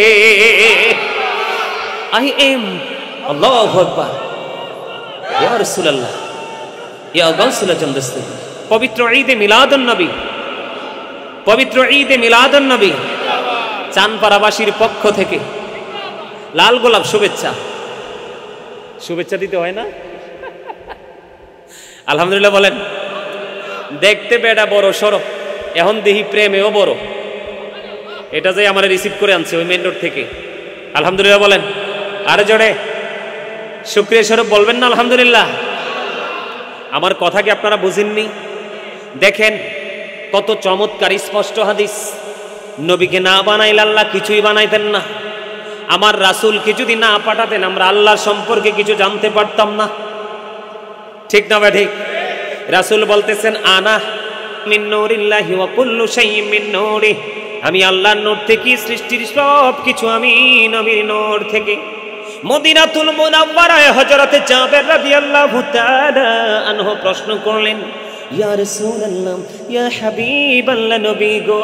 I am. আল্লাহু আকবার। ইয়া রাসূলুল্লাহ, ইয়া গাউসুল জান্নাত। পবিত্র ঈদে মিলাদুন নবী, পবিত্র ঈদে মিলাদুন নবী চানপাড়াবাসীর পক্ষ থেকে লাল গোলাপ শুভেচ্ছা। শুভেচ্ছা দিতে হয় না? আলহামদুলিল্লাহ বলেন। দেখতে বেটা বড় সড়ো, এখন দেখি প্রেমেও বড়। এটা যে আমার রিসিভ করে আনছে ওই মেন রোড থেকে। আলহামদুলিল্লাহ বলেন। আরে জোরে শুকরিয়া স্বরূপ বলবেন না আলহামদুলিল্লাহ? আমার কথা কি আপনারা বুঝেননি? দেখেন কত চমৎকার স্পষ্ট হাদিস। নবীকে না বানাইলে আল্লাহ কিছুই বানাইতেন না। আমার রাসূলকে যদি না পাঠাতেন আমরা আল্লাহ সম্পর্কে কিছু জানতে পারতাম না। ঠিক না ভাই? ঠিক। রাসূল বলতেছেন, আনা মিন নূরিল্লাহি ওয়া কুল্লু শাইইন মিন নূরি, আমি আল্লাহর নূর থেকে, সৃষ্টির সব কিছু আমি নবীর নূর থেকে। মদিনাতুল মুনাওয়ারায় হযরতে জাবের রাদিয়াল্লাহু তাআলা আনহু প্রশ্ন করলেন, ইয়া রাসূলুল্লাহ, ইয়া হাবিবাল্লাহ, নবী গো,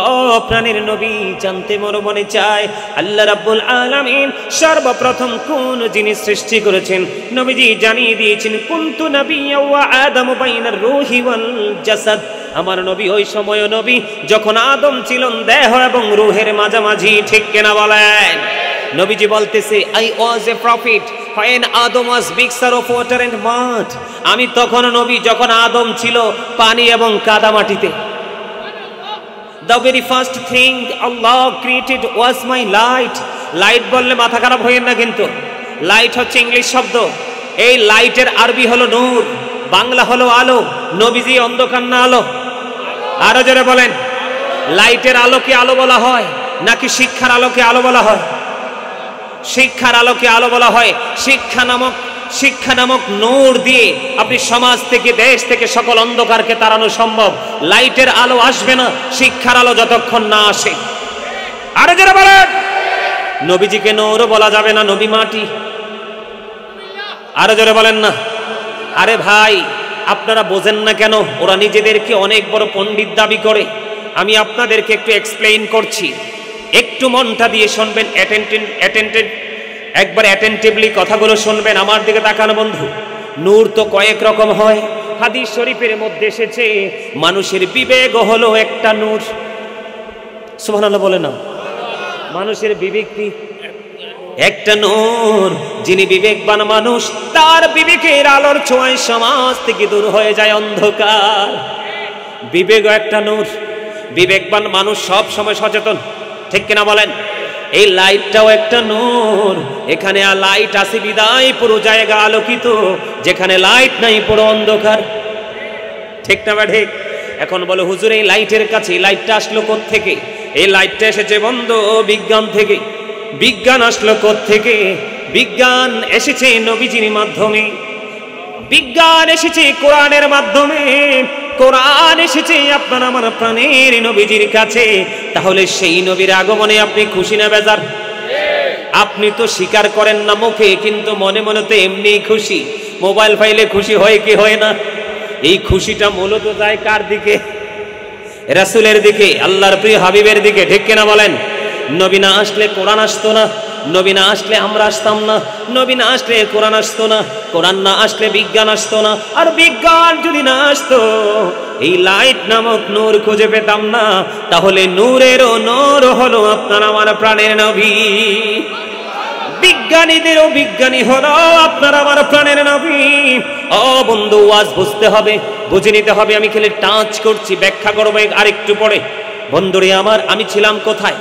ও প্রাণের নবী, জানতে মোর মনে চায় আল্লাহ রাব্বুল আলামিন সর্বপ্রথম কোন জিনিস সৃষ্টি করেছেন। নবীজি জানিয়ে দিয়েছেন, কুনতু নাবিয়্যা ওয়া আদামু বাইনার রূহি ওয়াল জাসাদ, আমার নবী ওই সময় নবী যখন আদম ছিলেন দেহ এবং রূহের মাঝামাঝি। ঠিক কিনা বলেন? নবীজি বলতেছে, I was A profit when Adam was mixture of water and mud, আমি তখন নবী যখন আদম ছিল পানি এবং কাদা মাটিতে। The very first thing Allah created was my light. Light বললে মাথা খারাপ হইেন না, কিন্তু লাইট হচ্ছে ইংলিশ শব্দ। এই লাইটের আরবি হলো নূর, বাংলা হলো আলো। নবীজি অন্ধকার না আলো? আরো জোরে বলেন। লাইটের আলোকে আলো বলা হয় নাকি শিক্ষার আলোকে আলো বলা হয়? শিক্ষার আলোকে আলো বলা হয়। শিক্ষা নামক নূর দিয়ে আপনি সমাজ থেকে, দেশ থেকে সকল অন্ধকারকে তাড়ানো সম্ভব। লাইটের আলো আসবে না শিক্ষার আলো যতক্ষণ না আসে। আরে যারা বলেন নবীজিকে নূরও বলা যাবে না, নবী মাটি। আরো জোরে বলেন না। আরে ভাই, আপনারা বোঝেন না কেন? ওরা নিজেদেরকে অনেক বড় পণ্ডিত দাবি করে। আমি আপনাদেরকে একটু এক্সপ্লেইন করছি, একটু মনটা দিয়ে শুনবেন, একবার অ্যাটেন্টিভলি কথাগুলো শুনবেন। আমার দিকে তাকানো বন্ধু। নূর তো কয়েক রকম হয়। হাদিস শরীফের মধ্যে এসেছে মানুষের বিবেক হলো একটা নূর। সুবহানাল্লাহ বলে না? মানুষের বিবেক কি একটা নূর। যিনি বিবেকবান মানুষ, তার বিবেকের আলোর ছোঁয়ায় সমাজ থেকে দূর হয়ে যায় অন্ধকার। বিবেক একটা নূর। বিবেকবান মানুষ সব সময় সচেতন, ঠিক কিনা বলেন? এই লাইটটাও একটা নূর। এখানে লাইট আছে বিদায় পুরো জায়গা আলোকিত, যেখানে লাইট নাই পুরো অন্ধকার, ঠিক না? ঠিক। এখন বলো হুজুর, এই লাইটের কাছে এই লাইটটা আসলো কোত্থেকে? এই লাইটটা এসেছে বন্ধু বিজ্ঞান থেকে। বিজ্ঞান আসলো কোত্থেকে? বিজ্ঞান এসেছে নবীজির মাধ্যমে, বিজ্ঞান এসেছে কোরআনের মাধ্যমে, কোরআন এসেছে আপনার আমার প্রাণের নবীজির কাছে। তাহলে সেই নবীর আগমনে আপনি খুশি না বেজার? আপনি তো স্বীকার করেন না মুখে, কিন্তু মনে মনে তো এমনি খুশি। মোবাইল ফাইলে খুশি হয় কি হয় না? এই খুশিটা মূলত যায় কার দিকে? রাসূলের দিকে, আল্লাহর প্রিয় হাবিবের দিকে, ঠিক কিনা বলেন? নবী না আসলে কোরআন আসতো না, নবী না আসলে আমরা আসতাম না, নবী না আসলে কোরআন আসতো না, কোরআন না আসলে বিজ্ঞান আসতো না, আর বিজ্ঞান যদি না আসতো এই লাইট নামক নূর খুঁজে পেতাম না। তাহলে নূরেরও নূর হলো আপনার আমার প্রাণের নবী। বিজ্ঞানীদেরও বিজ্ঞানী হলো আপনার আমার প্রাণের নবী। ও বন্ধু, ওয়াজ বুঝতে হবে, বুঝে নিতে হবে। আমি খালি টাচ করছি, ব্যাখ্যা করবো আরেকটু পরে। বন্ধুরে আমার, আমি ছিলাম কোথায়?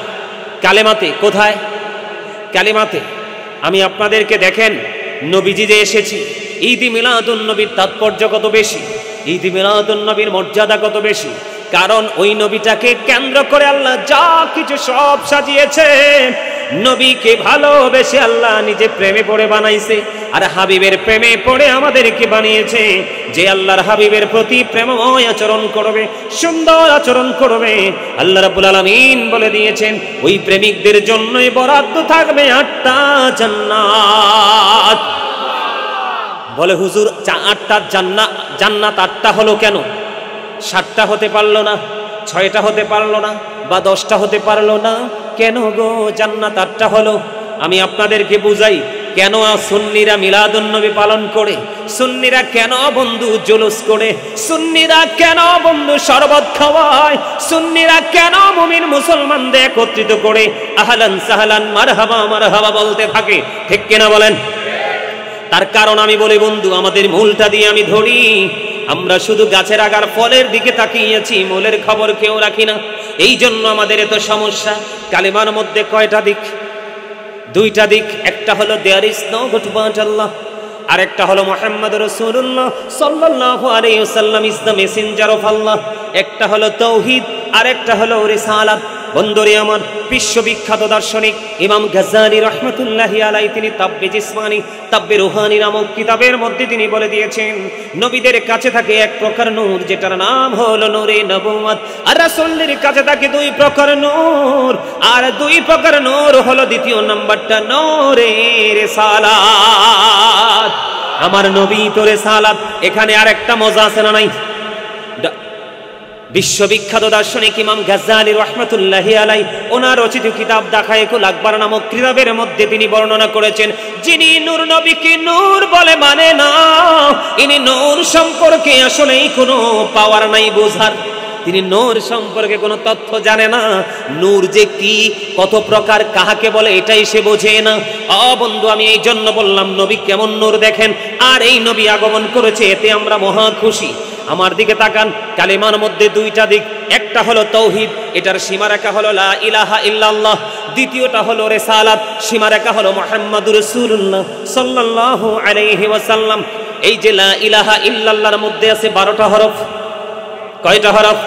কালেমাতে। কোথায়? কালেমাতে। আমি আপনাদেরকে দেখেন, নবীজি যে এসেছি, ঈদ মিলাদুন নবীর তাৎপর্য কত বেশি, ঈদ মিলাদুন নবীর মর্যাদা কত বেশি। কারণ ওই নবীটাকে কেন্দ্র করে আল্লাহ যা কিছু সব সাজিয়েছে। নবীকে ভালোবেসে আল্লাহ নিজে প্রেমে পড়ে বানাইছে, আর হাবিবের প্রেমে পড়ে আমাদেরকে বানিয়েছে। যে আল্লাহর হাবিবের প্রতি প্রেমময় আচরণ করবে, সুন্দর আচরণ করবে, আল্লাহ রাব্বুল আলামিন বলে দিয়েছেন ওই প্রেমিকদের জন্যই বরাদ্দ থাকবে 8টা জান্নাত। বলে হুজুর 8টা জান্নাত 8টা হলো কেন? 7টা হতে পারলো না, 6টা হতে পারলো না, বা 10টা হতে পারলো না? কেন গো জান্নাত 8টা হলো? আমি আপনাদেরকে বুঝাই কেন সুন্নিরা মিলাদুন নবী পালন করে, সুন্নিরা কেন বন্ধু জুলুস করে, সুন্নিরা কেন বন্ধু শরবত খাওয়ায়, সুন্নিরা কেন মুমিন মুসলমানদের একত্রিত করে আহলান সাহলান মারহাবা মারহাবা বলতে থাকে, ঠিক কিনা বলেন? তার কারণ আমি বলি বন্ধু, আমাদের মূলটা দিয়ে আমি ধরি। আমরা শুধু গাছের আগার ফলের দিকে তাকিয়েছি, মূলের খবর কেউ রাখি না। এই জন্য আমাদের এত সমস্যা। কালেমার মধ্যে কয়টা দিক? 2টা দিক। একটা হলো there is no God but Allah, আর একটা হলো মুহাম্মদ রাসূলুল্লাহ সাল্লাল্লাহু আলাইহি ওয়াসাল্লাম is the messenger of Allah. একটা হলো তাওহীদ, আর একটা হলো রিসালাত। বন্ধুরে আমার, বিশ্ববিখ্যাত দার্শনিক ইমাম গাজ্জালী রাহমাতুল্লাহি আলাইহি তিনি তাব্বে জিসমানি তাব্বে রুহানি নামক কিতাবের মধ্যে তিনি বলে দিয়েছেন, নবীদের কাছে থাকে এক প্রকার নূর, যেটার নাম হলো নূরে নবুয়ত। আর রাসূলের কাছে থাকে 2 প্রকার নূর, আর 2 প্রকার নূর হলো দ্বিতীয় নাম্বারটা নূরে রিসালাত। আমার নবী তো রিসালাত। এখানে আরেকটা মজা আছে না নাই? বিশ্ববিখ্যাত দার্শনিক ইমাম গাজ্জালী রাহমাতুল্লাহি আলাইহি ওনার রচিত কিতাব দাখায়েকুল আকবার নামক কিতাবের মধ্যে তিনি বর্ণনা করেছেন, যিনি নূর নবীকে নূর বলে মানে না, ইনি নূর সম্পর্কে আসলেই কোনো পাওয়ার নাই বোঝার। তিনি নূর সম্পর্কে কোনো তথ্য জানে না। নূর যে কি, কত প্রকার, কাহাকে বলে, এটাই সে বোঝে না। বন্ধু, আমি এই জন্য বললাম নবী কেমন নূর দেখেন, আর এই নবী আগমন করেছে, এতে আমরা মহা খুশি। আমার দিকে তাকান। কালেমার মধ্যে 2টা দিক। একটা হলো তাওহীদ, এটার সীমারেখা হলো লা ইলাহা ইল্লাল্লাহ। দ্বিতীয়টা হলো রিসালাত, সীমারেখা হলো মুহাম্মাদুর রাসূলুল্লাহ সাল্লাল্লাহু আলাইহি ওয়াসাল্লাম। এই যে লা ইলাহা ইল্লাল্লাহর মধ্যে আছে 12টা হরফ। কয়টা হরফ?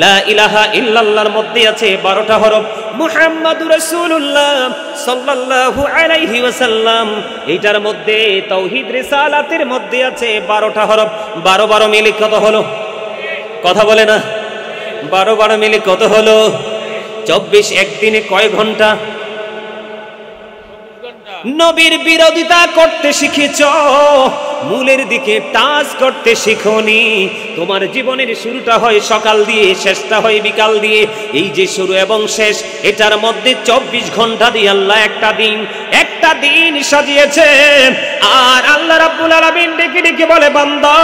লা ইলাহা ইল্লাল্লাহর মধ্যে আছে 12টা হরফ, মুহাম্মাদুর রাসূলুল্লাহ সাল্লাল্লাহু আলাইহি ওয়াসাল্লাম এইটার মধ্যে তাওহীদ রিসালাতের মধ্যে আছে 12টা হরফ। 12 মিলে কত হলো? কথা বলে না। 12 মিলে কত হলো? 24। একদিনে কয় ঘন্টা? নবীর বিরোধিতা করতে শিখেছ, মূলের দিকে টাচ করতে শিখোনি। তোমার জীবনের শুরুটা হয় সকাল দিয়ে, শেষটা হয় বিকাল দিয়ে। এই যে শুরু এবং শেষ, এটার মধ্যে 24 ঘন্টা দিয়ে আল্লাহ একটা দিন সাজিয়েছে। আর আল্লাহ রাব্বুল আলামিন ডেকে ডেকে বলে, বান্দা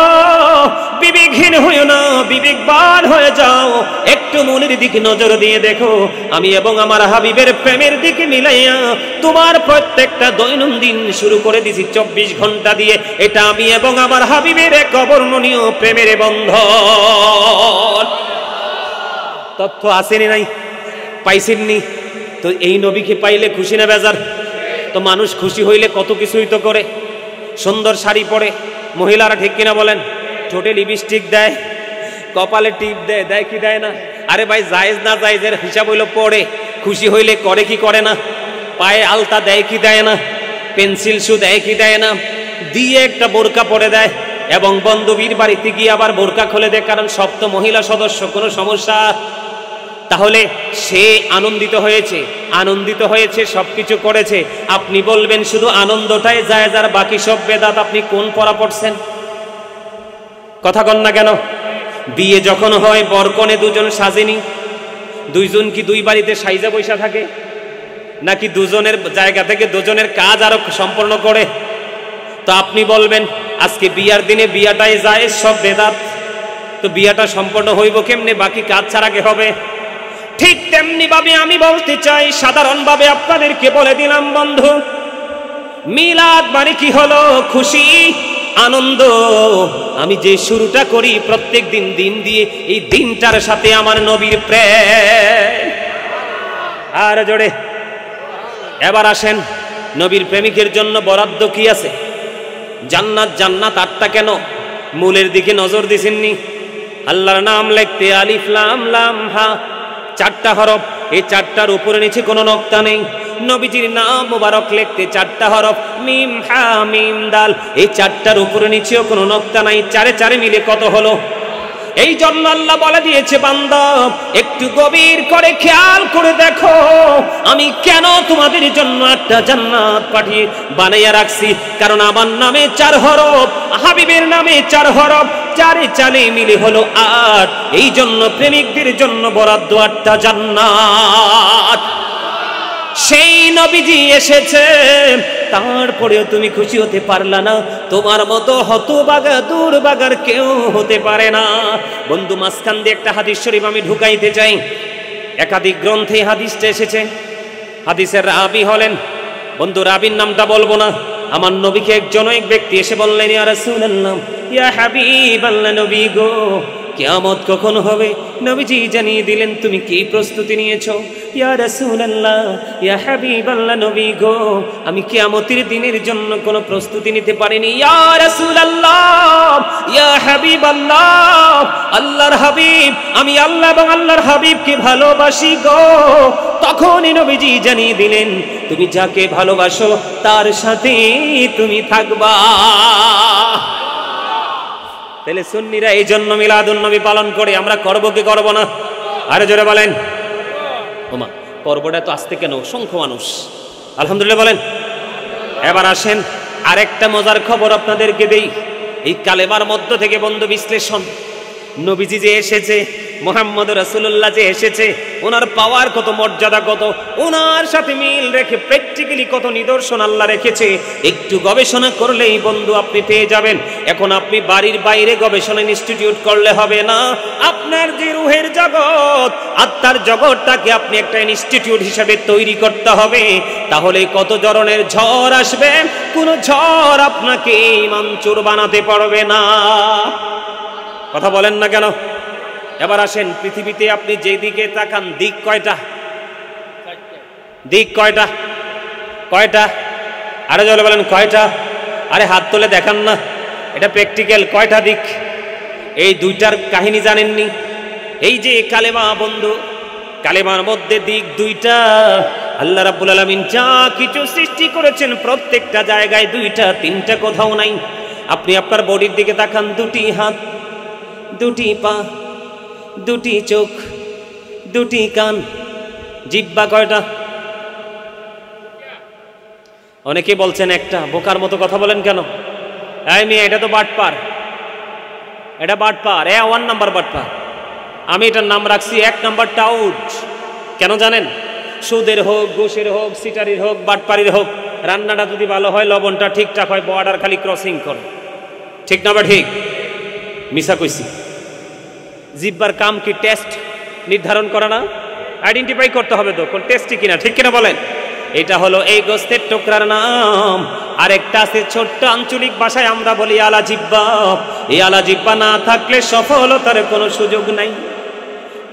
বিবেকহীন হইও না, বিবেকবান হয়ে যাও। একটু মনের দিকে নজর দিয়ে দেখো, আমি এবং আমার হাবিবের প্রেমের দিকে মিলাইয়া তোমার প্রত্যেকটা দৈনন্দিন শুরু করে দিছি 24 ঘন্টা দিয়ে। এটা আমি এবং আমার হাবিবের এক অবর্ণনীয় প্রেমের বন্ধন। তথ্য আসেনি নাই? পাইছেননি? তো এই নবীকে পাইলে খুশি না বেজার? তো মানুষ খুশি হইলে কত কিছুই তো করে। সুন্দর শাড়ি পরে মহিলারা, ঠিক কিনা বলেন? ঠোঁটে লিপস্টিক দেয়, কপালে টিপ দেয়, দেয় কি দেয় না? আরে ভাই, জায়েজ না জায়েজের হিসাব হইলো পড়ে। খুশি হইলে করে কি করে না? পায়ে আলতা দেয় কি দেয় না? পেন্সিল শু দেয় কি দেয় না? দিয়ে একটা বোরকা পরে দেয়, এবং বন্ধুবীর বাড়িতে গিয়ে আবার বোরকা খুলে দেয়, কারণ সব তো মহিলা সদস্য, কোনো সমস্যা। তাহলে সে আনন্দিত হয়েছে, সবকিছু করেছে। আপনি বলবেন শুধু আনন্দটাই জায়েজ আর বাকি সব বেদাত। আপনি কোন পড়া পড়ছেন? কথা কন না কেন? বিয়ে যখন হয় বরকনে দুজন সাজেনি? দুইজন কি দুই বাড়িতে সাইজা বৈশা থাকে, নাকি দুজনের জায়গা থেকে দুজনের কাজ আরো সম্পন্ন করে? তো আপনি বলবেন আজকে বিয়ার দিনে বিয়াটাই জায়েজ, সব বেদাত। তো বিয়াটা সম্পন্ন হইব কেমনে? বাকি কাজ ছাড়া কে হবে? ঠিক তেমনি ভাবে আমি বলতে চাই, সাধারণভাবে আপনাদেরকে বলে দিলাম বন্ধু, মিলাদ মানে কি হলো? খুশি, আনন্দ। আমি যে শুরুটা করি প্রত্যেক দিন দিয়ে, এই দিনটার সাথে আমার নবীর প্রেম। আর জোরে এবার আসেন, নবীর প্রেমিকের জন্য বরাদ্দ কি আছে? জান্নাত। জান্নাত 8টা কেন? মূলের দিকে নজর দিছেননি? আল্লাহর নাম লিখতে আলিফ লাম লাম হা 4টা হরফ, এই 4টার উপরে নিচে কোনো নকতা নেই। নবীজির নাম মুবারক লিখতে 4টা হরফ, মিম হা মিম দাল, এই 4টার উপরে নিচেও কোনো নকতা নাই। 4 মিলে কত হলো? এই জন্য আল্লাহ বলে দিয়েছে, বান্দা একটু গভীর করে খেয়াল করে দেখো, আমি কেন তোমাদের জন্য একটা জান্নাত পাঠিয়ে বানাইয়া রাখছি। কারণ আমার নামে 4 হরফ, হাবিবের নামে 4 হরফ, 4 মিলে হলো 8। এই জন্য প্রেমিকদের জন্য বরাদ্দ 8টা জান্নাত। সেই নবীজি এসেছে, তারপরেও তুমি খুশি হতে পারলা না। তোমার মতো হতবাগা দুর্বাগার কেউ হতে পারে না। বন্ধু, মাঝখান দিয়ে একটা হাদিস শরীফ আমি ঢুকাইতে চাই। একাধিক গ্রন্থে হাদিসটা এসেছে। হাদিসের রাবি হলেন, বন্ধু রাবির নামটা বলবো না, আমার নবীকে একজন এক ব্যক্তি এসে বললেন, ইয়া রাসূলুল্লাহ, ইয়া হাবিবাল্লাহ, নবী গো কিয়ামত কখন হবে? নবীজি জানিয়ে দিলেন, তুমি কি প্রস্তুতি নিয়েছো? ইয়া রাসূলুল্লাহ, ইয়া হাবিবাল্লাহ, নবী গো আমি কিয়ামতের দিনের জন্য কোনো প্রস্তুতি নিতে পারিনি। ইয়া রাসূলুল্লাহ, ইয়া হাবিবাল্লাহ, আল্লাহর হাবিব, আমি আল্লাহ এবং আল্লাহর হাবিবকে ভালোবাসি গো। তখনই নবীজি জানিয়ে দিলেন, তুমি যাকে ভালোবাসো তার সাথে তুমি থাকবা। তাহলে সুন্নিরা এই জন্য মিলাদুন নবী পালন করে, আমরা করব কি করব না? আরে জোরে বলেন। ওমা, করবটা তো আসতে কেন? অসংখ্য মানুষ আলহামদুলিল্লাহ বলেন। এবার আসেন আরেকটা মজার খবর আপনাদেরকে দেই। এই কালেমার মধ্য থেকে বন্ধু বিশ্লেষণ, নবীজি যে এসেছে, মুহাম্মদ রাসূলুল্লাহ যে এসেছে, ওনার পাওয়ার কত, মর্যাদা কত, ওনার সাথে মিল রেখে প্র্যাকটিক্যালি কত নিদর্শন আল্লাহ রেখেছে, একটু গবেষণা করলেই বন্ধু আপনি পেয়ে যাবেন। এখন আপনি বাড়ির বাইরে গবেষণা ইনস্টিটিউট করলে হবে না। আপনার যে রুহের জগৎ, আত্মার জগৎটাকে আপনি একটা ইনস্টিটিউট হিসেবে তৈরি করতে হবে। তাহলে কত ধরনের ঝড় আসবে, কোনো ঝড় আপনাকে মানচুর বানাতে পারবে না। কথা বলেন না কেন? এবার আসেন, পৃথিবীতে আপনি যেদিকে তাকান, দিক কয়টা? দিক কয়টা? কয়টা? আরে জলে বলেন কয়টা? আরে হাত তুলে দেখান না, এটা প্র্যাকটিক্যাল। কয়টা দিক? এই 2টার কাহিনী জানেননি? এই যে কালেমা বন্ধু, কালেমার মধ্যে দিক দুইটা। আল্লাহ রাব্বুল আলামিন যা কিছু সৃষ্টি করেছেন প্রত্যেকটা জায়গায় দুইটা তিনটা কোথাও নাই। আপনি আপনার বডির দিকে তাকান, দুটি হাত, দুটি পা, দুটি চোখ, দুটি কান, জিহ্বা কয়টা? অনেকে বলছেন একটা। বোকার মতো কথা বলেন কেন? এই মেয়ে, এটা তো বাটপার, এটা বাটপার, 1 নাম্বার বাটপার। আমি এটার নাম রাখছি 1 নাম্বার টাউট। কেন জানেন? সুদের হোক, ঘুষের হোক, সিটারির হোক, বাটপারির হোক, রান্নাটা যদি ভালো হয়, লবণটা ঠিকঠাক হয়, বর্ডার খালি ক্রসিং করে। ঠিক না বা ঠিক? মিশা কইছি। জিহ্বার কাম কি? টেস্ট নির্ধারণ করা না? আইডেন্টিফাই করতে হবে তো কোন টেস্টি কিনা। ঠিক কিনা বলেন? এটা হলো এই গোস্তের টুকরার নাম। আরেকটা আছে ছোট্ট আঞ্চলিক ভাষায় আমরা বলি আলা জিহ্বা। এই আলা জিহ্বা না থাকলে সফলতার কোনো সুযোগ নাই।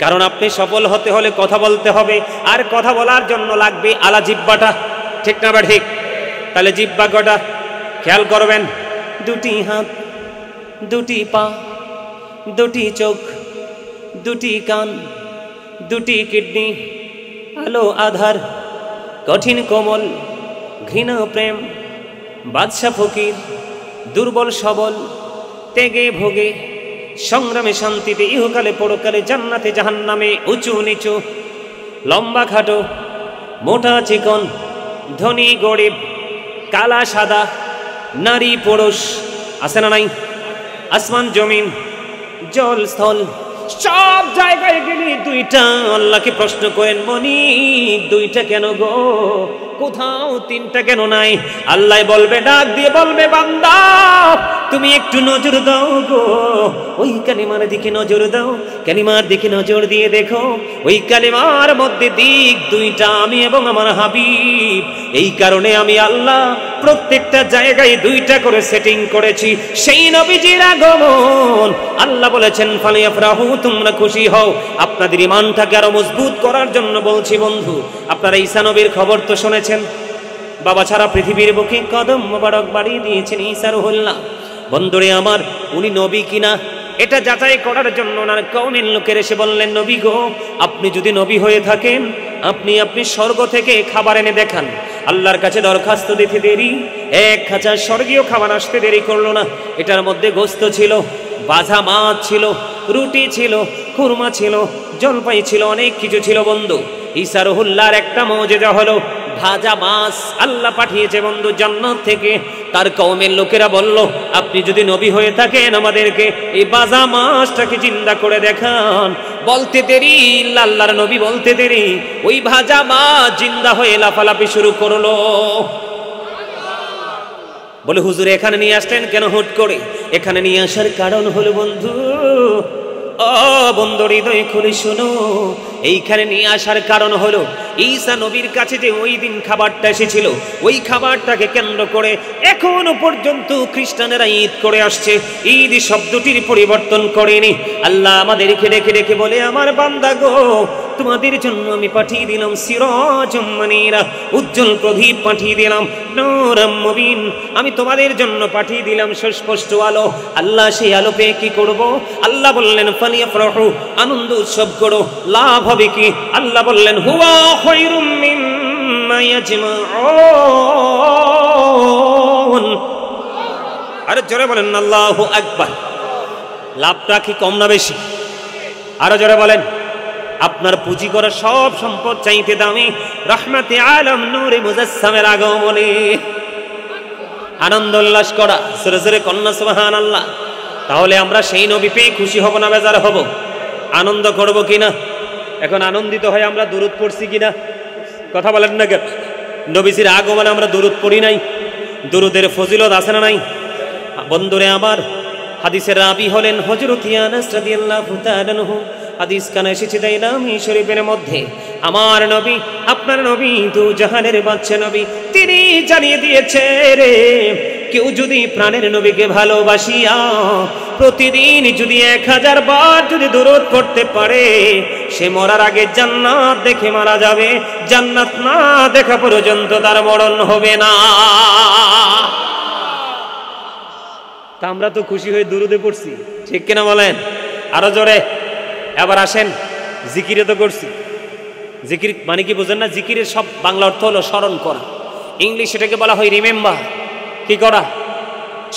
কারণ আপনি সফল হতে হলে কথা বলতে হবে, আর কথা বলার জন্য লাগবে আলা জিহ্বাটা। ঠিক না বা ঠিক? তাহলে জিহ্বা কটা খেয়াল করবেন। দুটি হাত, দুটি পা, দুটি চোখ, দুটি কান, দুটি কিডনি, আলো আধার, কঠিন কোমল, ঘৃণা প্রেম, বাদশা ফকির, দুর্বল সবল, ত্যাগে ভোগে, সংগ্রামে শান্তিতে, ইহকালে পরকালে, জান্নাতে জাহান্নামে, উঁচু নিচু, লম্বা খাটো, মোটা চিকন, ধনী গরিব, কালা সাদা, নারী পুরুষ, আছে না নাই? আসমান জমিন, জল স্থল, সব জায়গায় গেলে দুইটা। আল্লাহকে প্রশ্ন করেন, মনি দুইটা কেন গো? কোথাও তিনটা কেন নাই? আল্লাহ বলবে, ডাক দিয়ে বলবে, বান্দা তুমি একটু নজর দাও গো, ওই কালিমার দিকে নজর দাও, কালিমার দিকে নজর দিয়ে দেখো, ওই কালিমার মধ্যে দিক দুইটা, আমি এবং আমার হাবিব। এই কারণে আমি আল্লাহ প্রত্যেকটা জায়গায় দুইটা করে সেটিং করেছি। সেই নবীজির আগমন, আল্লাহ বলেছেন ফালিয়াফরাহু, তোমরা খুশি হও। আপনাদের ঈমানটাকে আরো মজবুত করার জন্য বলছি বন্ধু। আপনারা ঈসা নবীর খবর তো শুনেছেন। বাবা ছাড়া পৃথিবীর বুকে কদম মোবারক বাড়িয়ে দিয়েছেন ঈসা রুহুল্লাহ। বন্ধুরে আমার, উনি নবী কিনা এটা যাচাই করার জন্য ওনার কওমের লোকের এসে বললেন, নবী গো, আপনি যদি নবী হয়ে থাকেন, আপনি স্বর্গ থেকে খাবার এনে দেখান। আল্লাহর কাছে দরখাস্ত দিতে দেরি, এক খাঁচা স্বর্গীয় খাবার আসতে দেরি করলো না। এটার মধ্যে গোস্ত ছিল, ভাজা মাছ ছিল, রুটি ছিল, খুরমা ছিল, জলপাই ছিল, অনেক কিছু ছিল বন্ধু। ঈসা রুহুল্লাহর একটা মুজিজা হলো ভাজা মাছ আল্লাহ পাঠিয়েছে বন্ধু জান্নাত থেকে। তার কওমের লোকেরা বলল, আপনি যদি নবী হয়ে থাকেন, আমাদেরকে এই ভাজা মাছটাকে জিন্দা করে দেখান। বলতে দেরি, আল্লাহর নবী বলতে দেরি, ওই ভাজা মাছ জিন্দা হয়ে লাফালাফি শুরু করলো। বলে, হুজুর এখানে নিয়ে আসলেন কেন হুট করে? এখানে নিয়ে আসার কারণ হলো বন্ধু, ও বন্ধু হৃদয় খুলে শোনো, এইখানে নিয়ে আসার কারণ হলো ঈসা নবীর কাছে যে ওই দিন খাবারটা এসেছিল, ওই খাবারটাকে কেন্দ্র করে এখনো পর্যন্ত খ্রিস্টানেরা ঈদ করে আসছে। ঈদ শব্দটির পরিবর্তন করেনি। আল্লাহ আমাদেরকে ডেকে ডেকে বলে, আমার বান্দা গো, তোমাদের জন্য আমি পাঠিয়ে দিলাম সিরাজুম মুনীরা, উজ্জ্বল প্রদীপ পাঠিয়ে দিলাম, নূরুম মুবিন, আমি তোমাদের জন্য পাঠিয়ে দিলাম সুস্পষ্ট আলো। আল্লাহ সেই আলো পেয়ে কি করব? আল্লাহ বললেন ফালিয়াফরাহু, আনন্দ উৎসব করো। লাভ হবে কি? আল্লাহ বললেন হুয়া খায়রুম মিম্মা ইয়াজমাউন। আরে জোরে বলেন আল্লাহু আকবার। লাভটা কি কম না বেশি? আরো জোরে বলেন। আপনার পুঁজি করা সব সম্পদ চাইতে দামি রহমতে আলম নূরে মুজাসসামের আগমনে আনন্দ উল্লাস করা। জোরে জোরে কন্যা সুবহানাল্লাহ। তাহলে আমরা সেই নবী পেয়ে খুশি হব না বেজার হব? আনন্দ করব কিনা? এখন আনন্দিত হয়ে আমরা দুরূদ পড়ছি কিনা? কথা বলেন না কেন? নবীজির আগমনে আমরা দুরূদ পড়ি নাই? দুরূদের ফজিলত আছে না নাই? বন্ধুরে আমার, হাদিসের রাবি হলেন হযরত আনাস রাদিয়াল্লাহু তাআলা আনহু। হাদিস কানে এসেছে দাইলামি শরীফের মধ্যে, আমার নবী, আপনার নবী, দু জাহানের বাদশা নবী, তিনি জানিয়ে দিয়েছে রে, কেউ যদি প্রাণের নবীকে ভালোবাসিয়া প্রতিদিন যদি 1000 বার যদি দুরূদ পড়তে পারে, সে মরার আগে জান্নাত দেখে মারা যাবে, জান্নাত না দেখা পর্যন্ত তার মরণ হবে না। তা আমরা তো খুশি হয়ে দুরূদে পড়ছি, ঠিক কিনা বলেন? আরো জোরে। এবার আসেন, জিকিরে তো করছি। জিকির মানে কি বুঝেন না? জিকিরের সব বাংলা অর্থ হলো স্মরণ করা। ইংলিশ এটাকে বলা হয় রিমেম্বার। কি করা?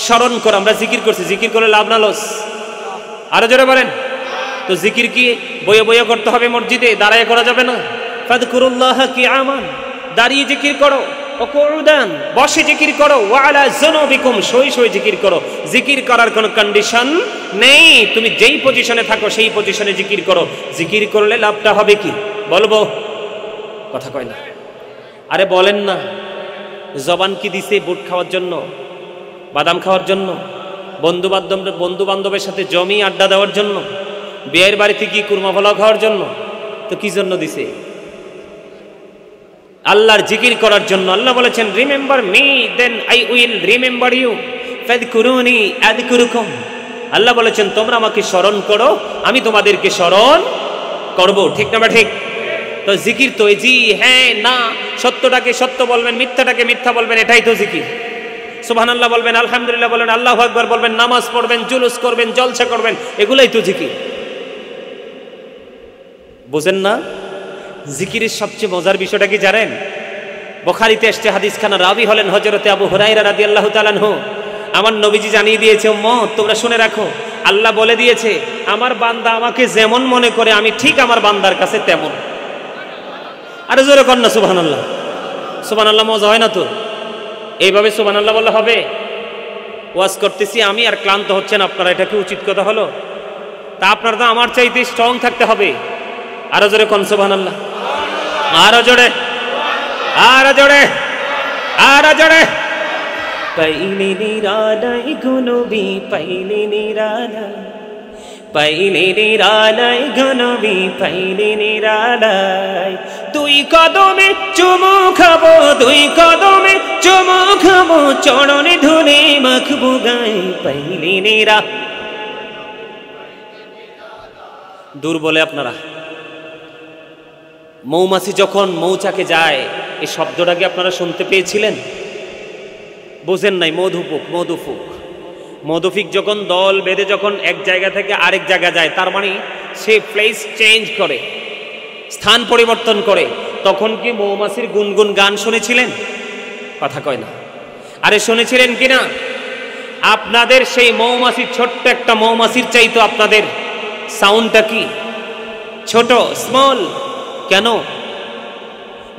স্মরণ করা। আমরা জিকির করছি, জিকির করলে লাভ না লস? আরো জোরে বলেন। তো জিকির কি বয়ে বয়ে করতে হবে মসজিদে, দাঁড়ায় করা যাবে না? ফাযকুরুল্লাহ কিয়ামান, দাঁড়িয়ে জিকির করো। ওকুউদান, বসে জিকির করো। ওয়া আলা যুনুবিকুম, শুয়ে শুয়ে জিকির করো। জিকির করার কোনো কন্ডিশন নেই, তুমি যেই পজিশনে থাকো সেই পজিশনে জিকির করো। জিকির করলে লাভটা হবে কি বলবো? কথা কয় না। আরে বলেন না। জবান কি দিছে? বুট খাওয়ার জন্য, বাদাম খাওয়ার জন্য, বন্ধু বান্ধবের সাথে জমি আড্ডা দেওয়ার জন্য, বিয়ের বাড়িতে কি কুরমা পোলাও খাওয়ার জন্য? তো কি জন্য দিছে? আল্লাহর জিকির করার জন্য। আল্লাহ বলেছেন remember me then I will remember you, ফাযকুরুনি আযকুরুকুম। আল্লাহ বলেছেন তোমরা আমাকে স্মরণ করো, আমি তোমাদেরকে স্মরণ করব। ঠিক না বা ঠিক? তো জিকির তো জি হ্যাঁ না, সত্যটাকে সত্য বলবেন, মিথ্যাটাকে মিথ্যা বলবেন, এটাই তো জিকির। সুবহানাল্লাহ বলবেন, আলহামদুলিল্লাহ বলবেন, আল্লাহু আকবার বলবেন, নামাজ পড়বেন, জুলুস করবেন, জলসা করবেন, এগুলাই তো জিকির। বুঝেন না? জিকিরের সবচেয়ে মজার বিষয়টা কি জানেন? বুখারীতে এসেছে হাদিসখানা, রাবি হলেন হযরতে আবু হুরায়রা রাদিয়াল্লাহু তাআলা আনহু। আমার নবীজি জানিয়ে দিয়েছে, উম্মত তোমরা শুনে রাখো, আল্লাহ বলে দিয়েছে আমার বান্দা আমাকে যেমন মনে করে আমি ঠিক আমার বান্দার কাছে তেমন। আরে জোরে কর না সুবহানাল্লাহ। সুবহানাল্লাহ মজা হয় না তো? এইভাবে সুবহানাল্লাহ বললে হবে? ওয়াজ করতেছি আমি আর ক্লান্ত হচ্ছেন আপনারা, এটা কি উচিত কথা হলো? তা আপনারা তো আমার চাইতে স্ট্রং থাকতে হবে। আরো জোরে কোন সুবহানাল্লাহ, আরো জোরে, আরো জোরে, আরো জোরে। পাইলে নিরালাই গুনবি, পাইলে নিরালাই, পাইলে নিরালাই গুনবি, পাইলে নিরালাই। দুই কদমে চুমু খাবো, দুই কদমে চুমু খাবো, চরণে ধুলে মাখবো গায়ে, পাইলে নিরা। দূর বলে আপনারা। মৌমাছি যখন মৌচাকে যায়, এই শব্দটাকে আপনারা শুনতে পেয়েছিলেন? বুঝেন নাই? মধুপুক, মধুফুক। মধুফিক যখন দল বেঁধে যখন এক জায়গা থেকে আরেক জায়গা যায়, তার মানে সে প্লেস চেঞ্জ করে, স্থান পরিবর্তন করে। তখন কি মৌমাছির গুনগুন গান শুনেছিলেন? কথা কয় না। আরে শুনেছিলেন কিনা? আপনাদের সেই মৌমাছির, ছোট্ট একটা মৌমাছির চাইতো আপনাদের সাউন্ডটা কি ছোট, স্মল। কেন?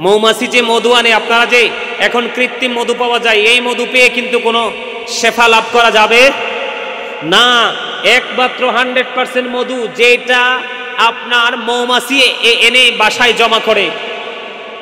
মৌমাছি যে মধু আনে, আপনারা যে এখন কৃত্রিম মধু পাওয়া যায়, এই মধু পেয়ে কিন্তু কোনো শেফা লাভ করা যাবে না। একমাত্র 100% মধু যেটা আপনার মৌমাছি এনে বাসায় জমা করে,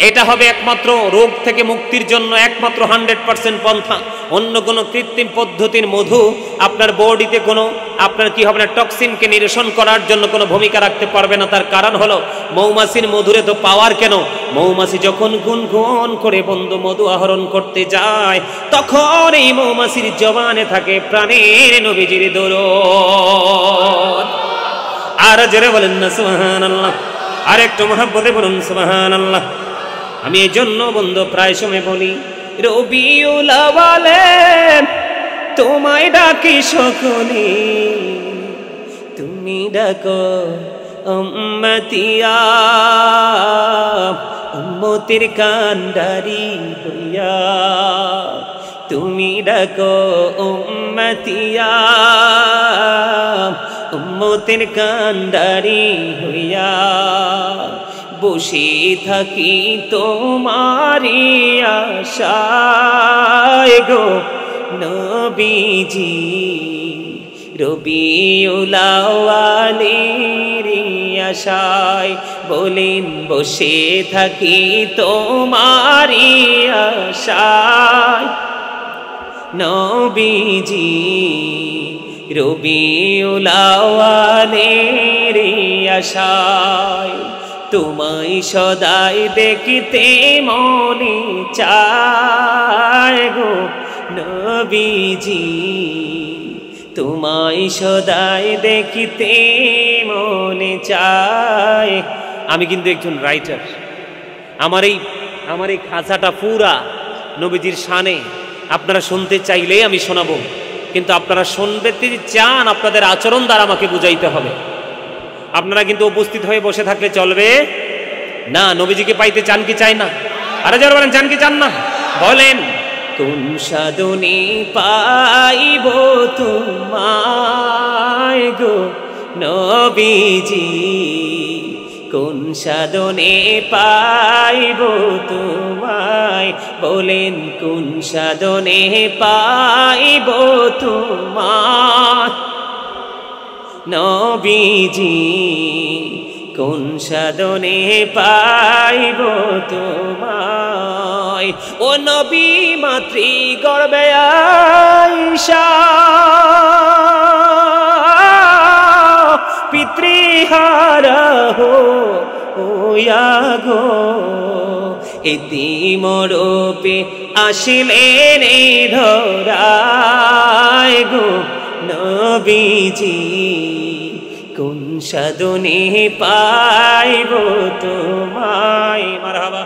এটা হবে একমাত্র রোগ থেকে মুক্তির জন্য একমাত্র 100% পন্থা। অন্য কোনো কৃত্রিম পদ্ধতির মধু আপনার বডিতে কোনো আপনার কি হবে না, টক্সিনকে নিরসন করার জন্য কোনো ভূমিকা রাখতে পারবে না। তার কারণ হলো মৌমাছির মধুরে তো পাওয়ার কেন? মৌমাছি যখন গুনগুন করে বন্ধু মধু আহরণ করতে যায়, তখন এই মৌমাছির জবানে থাকে প্রাণের নবীজির দরুদ। আর জোরে বলেন না সুবহানাল্লাহ, আর একটু মহব্বতে বলুন সুবহানাল্লাহ। আমি এই জন্য বন্ধু প্রায় সময় বলি, রবিউল আওয়ালে তোমায় ডাকি সকলে, তুমি ডাকো উম্মতিয়া, উম্মতের কান্ডারি হইয়া, তুমি ডাকো উম্মতিয়া, উম্মতের কান্ডারি হইয়া। বসে থাকি তোমারি আশায় গো নবীজি, রবিউল আওয়ালের আশায়। বলেন বসে থাকি তোমারি আশায় নবীজি, রবিউল আওয়ালের আশায়। তোমায় সদাই দেখিতে মনে চায় গো নবীজি, তোমায় সদাই দেখিতে মনে চায়। আমি কিন্তু একজন রাইটার। আমার এই খাঁচাটা পুরা নবীজির শানে। আপনারা শুনতে চাইলেই আমি শোনাবো, কিন্তু আপনারা শুনতে চান, আপনাদের আচরণ দ্বারা আমাকে বুঝাইতে হবে। আপনারা কিন্তু উপস্থিত হয়ে বসে থাকলে চলবে না। নবীজিকে পাইতে চান কি চাই না? আরে যারা বলেন চান কি চান না বলেন। কোন সাধনে পাইব তোমায় গো নবীজি, কোন সাধনে পাইব তোমায়, বলেন কোন সাধনে পাইব তোমায় নবীজি, কোন সাধনে পাইব তোমায়। ও নবী মাতৃ গর্ভে আইসা পিতৃহারা হইয়া গো, এতিমরূপে আসিলেন ধরায় গো নবীজি, কোন সাধনে পাইব তোমায়। মারহাবা।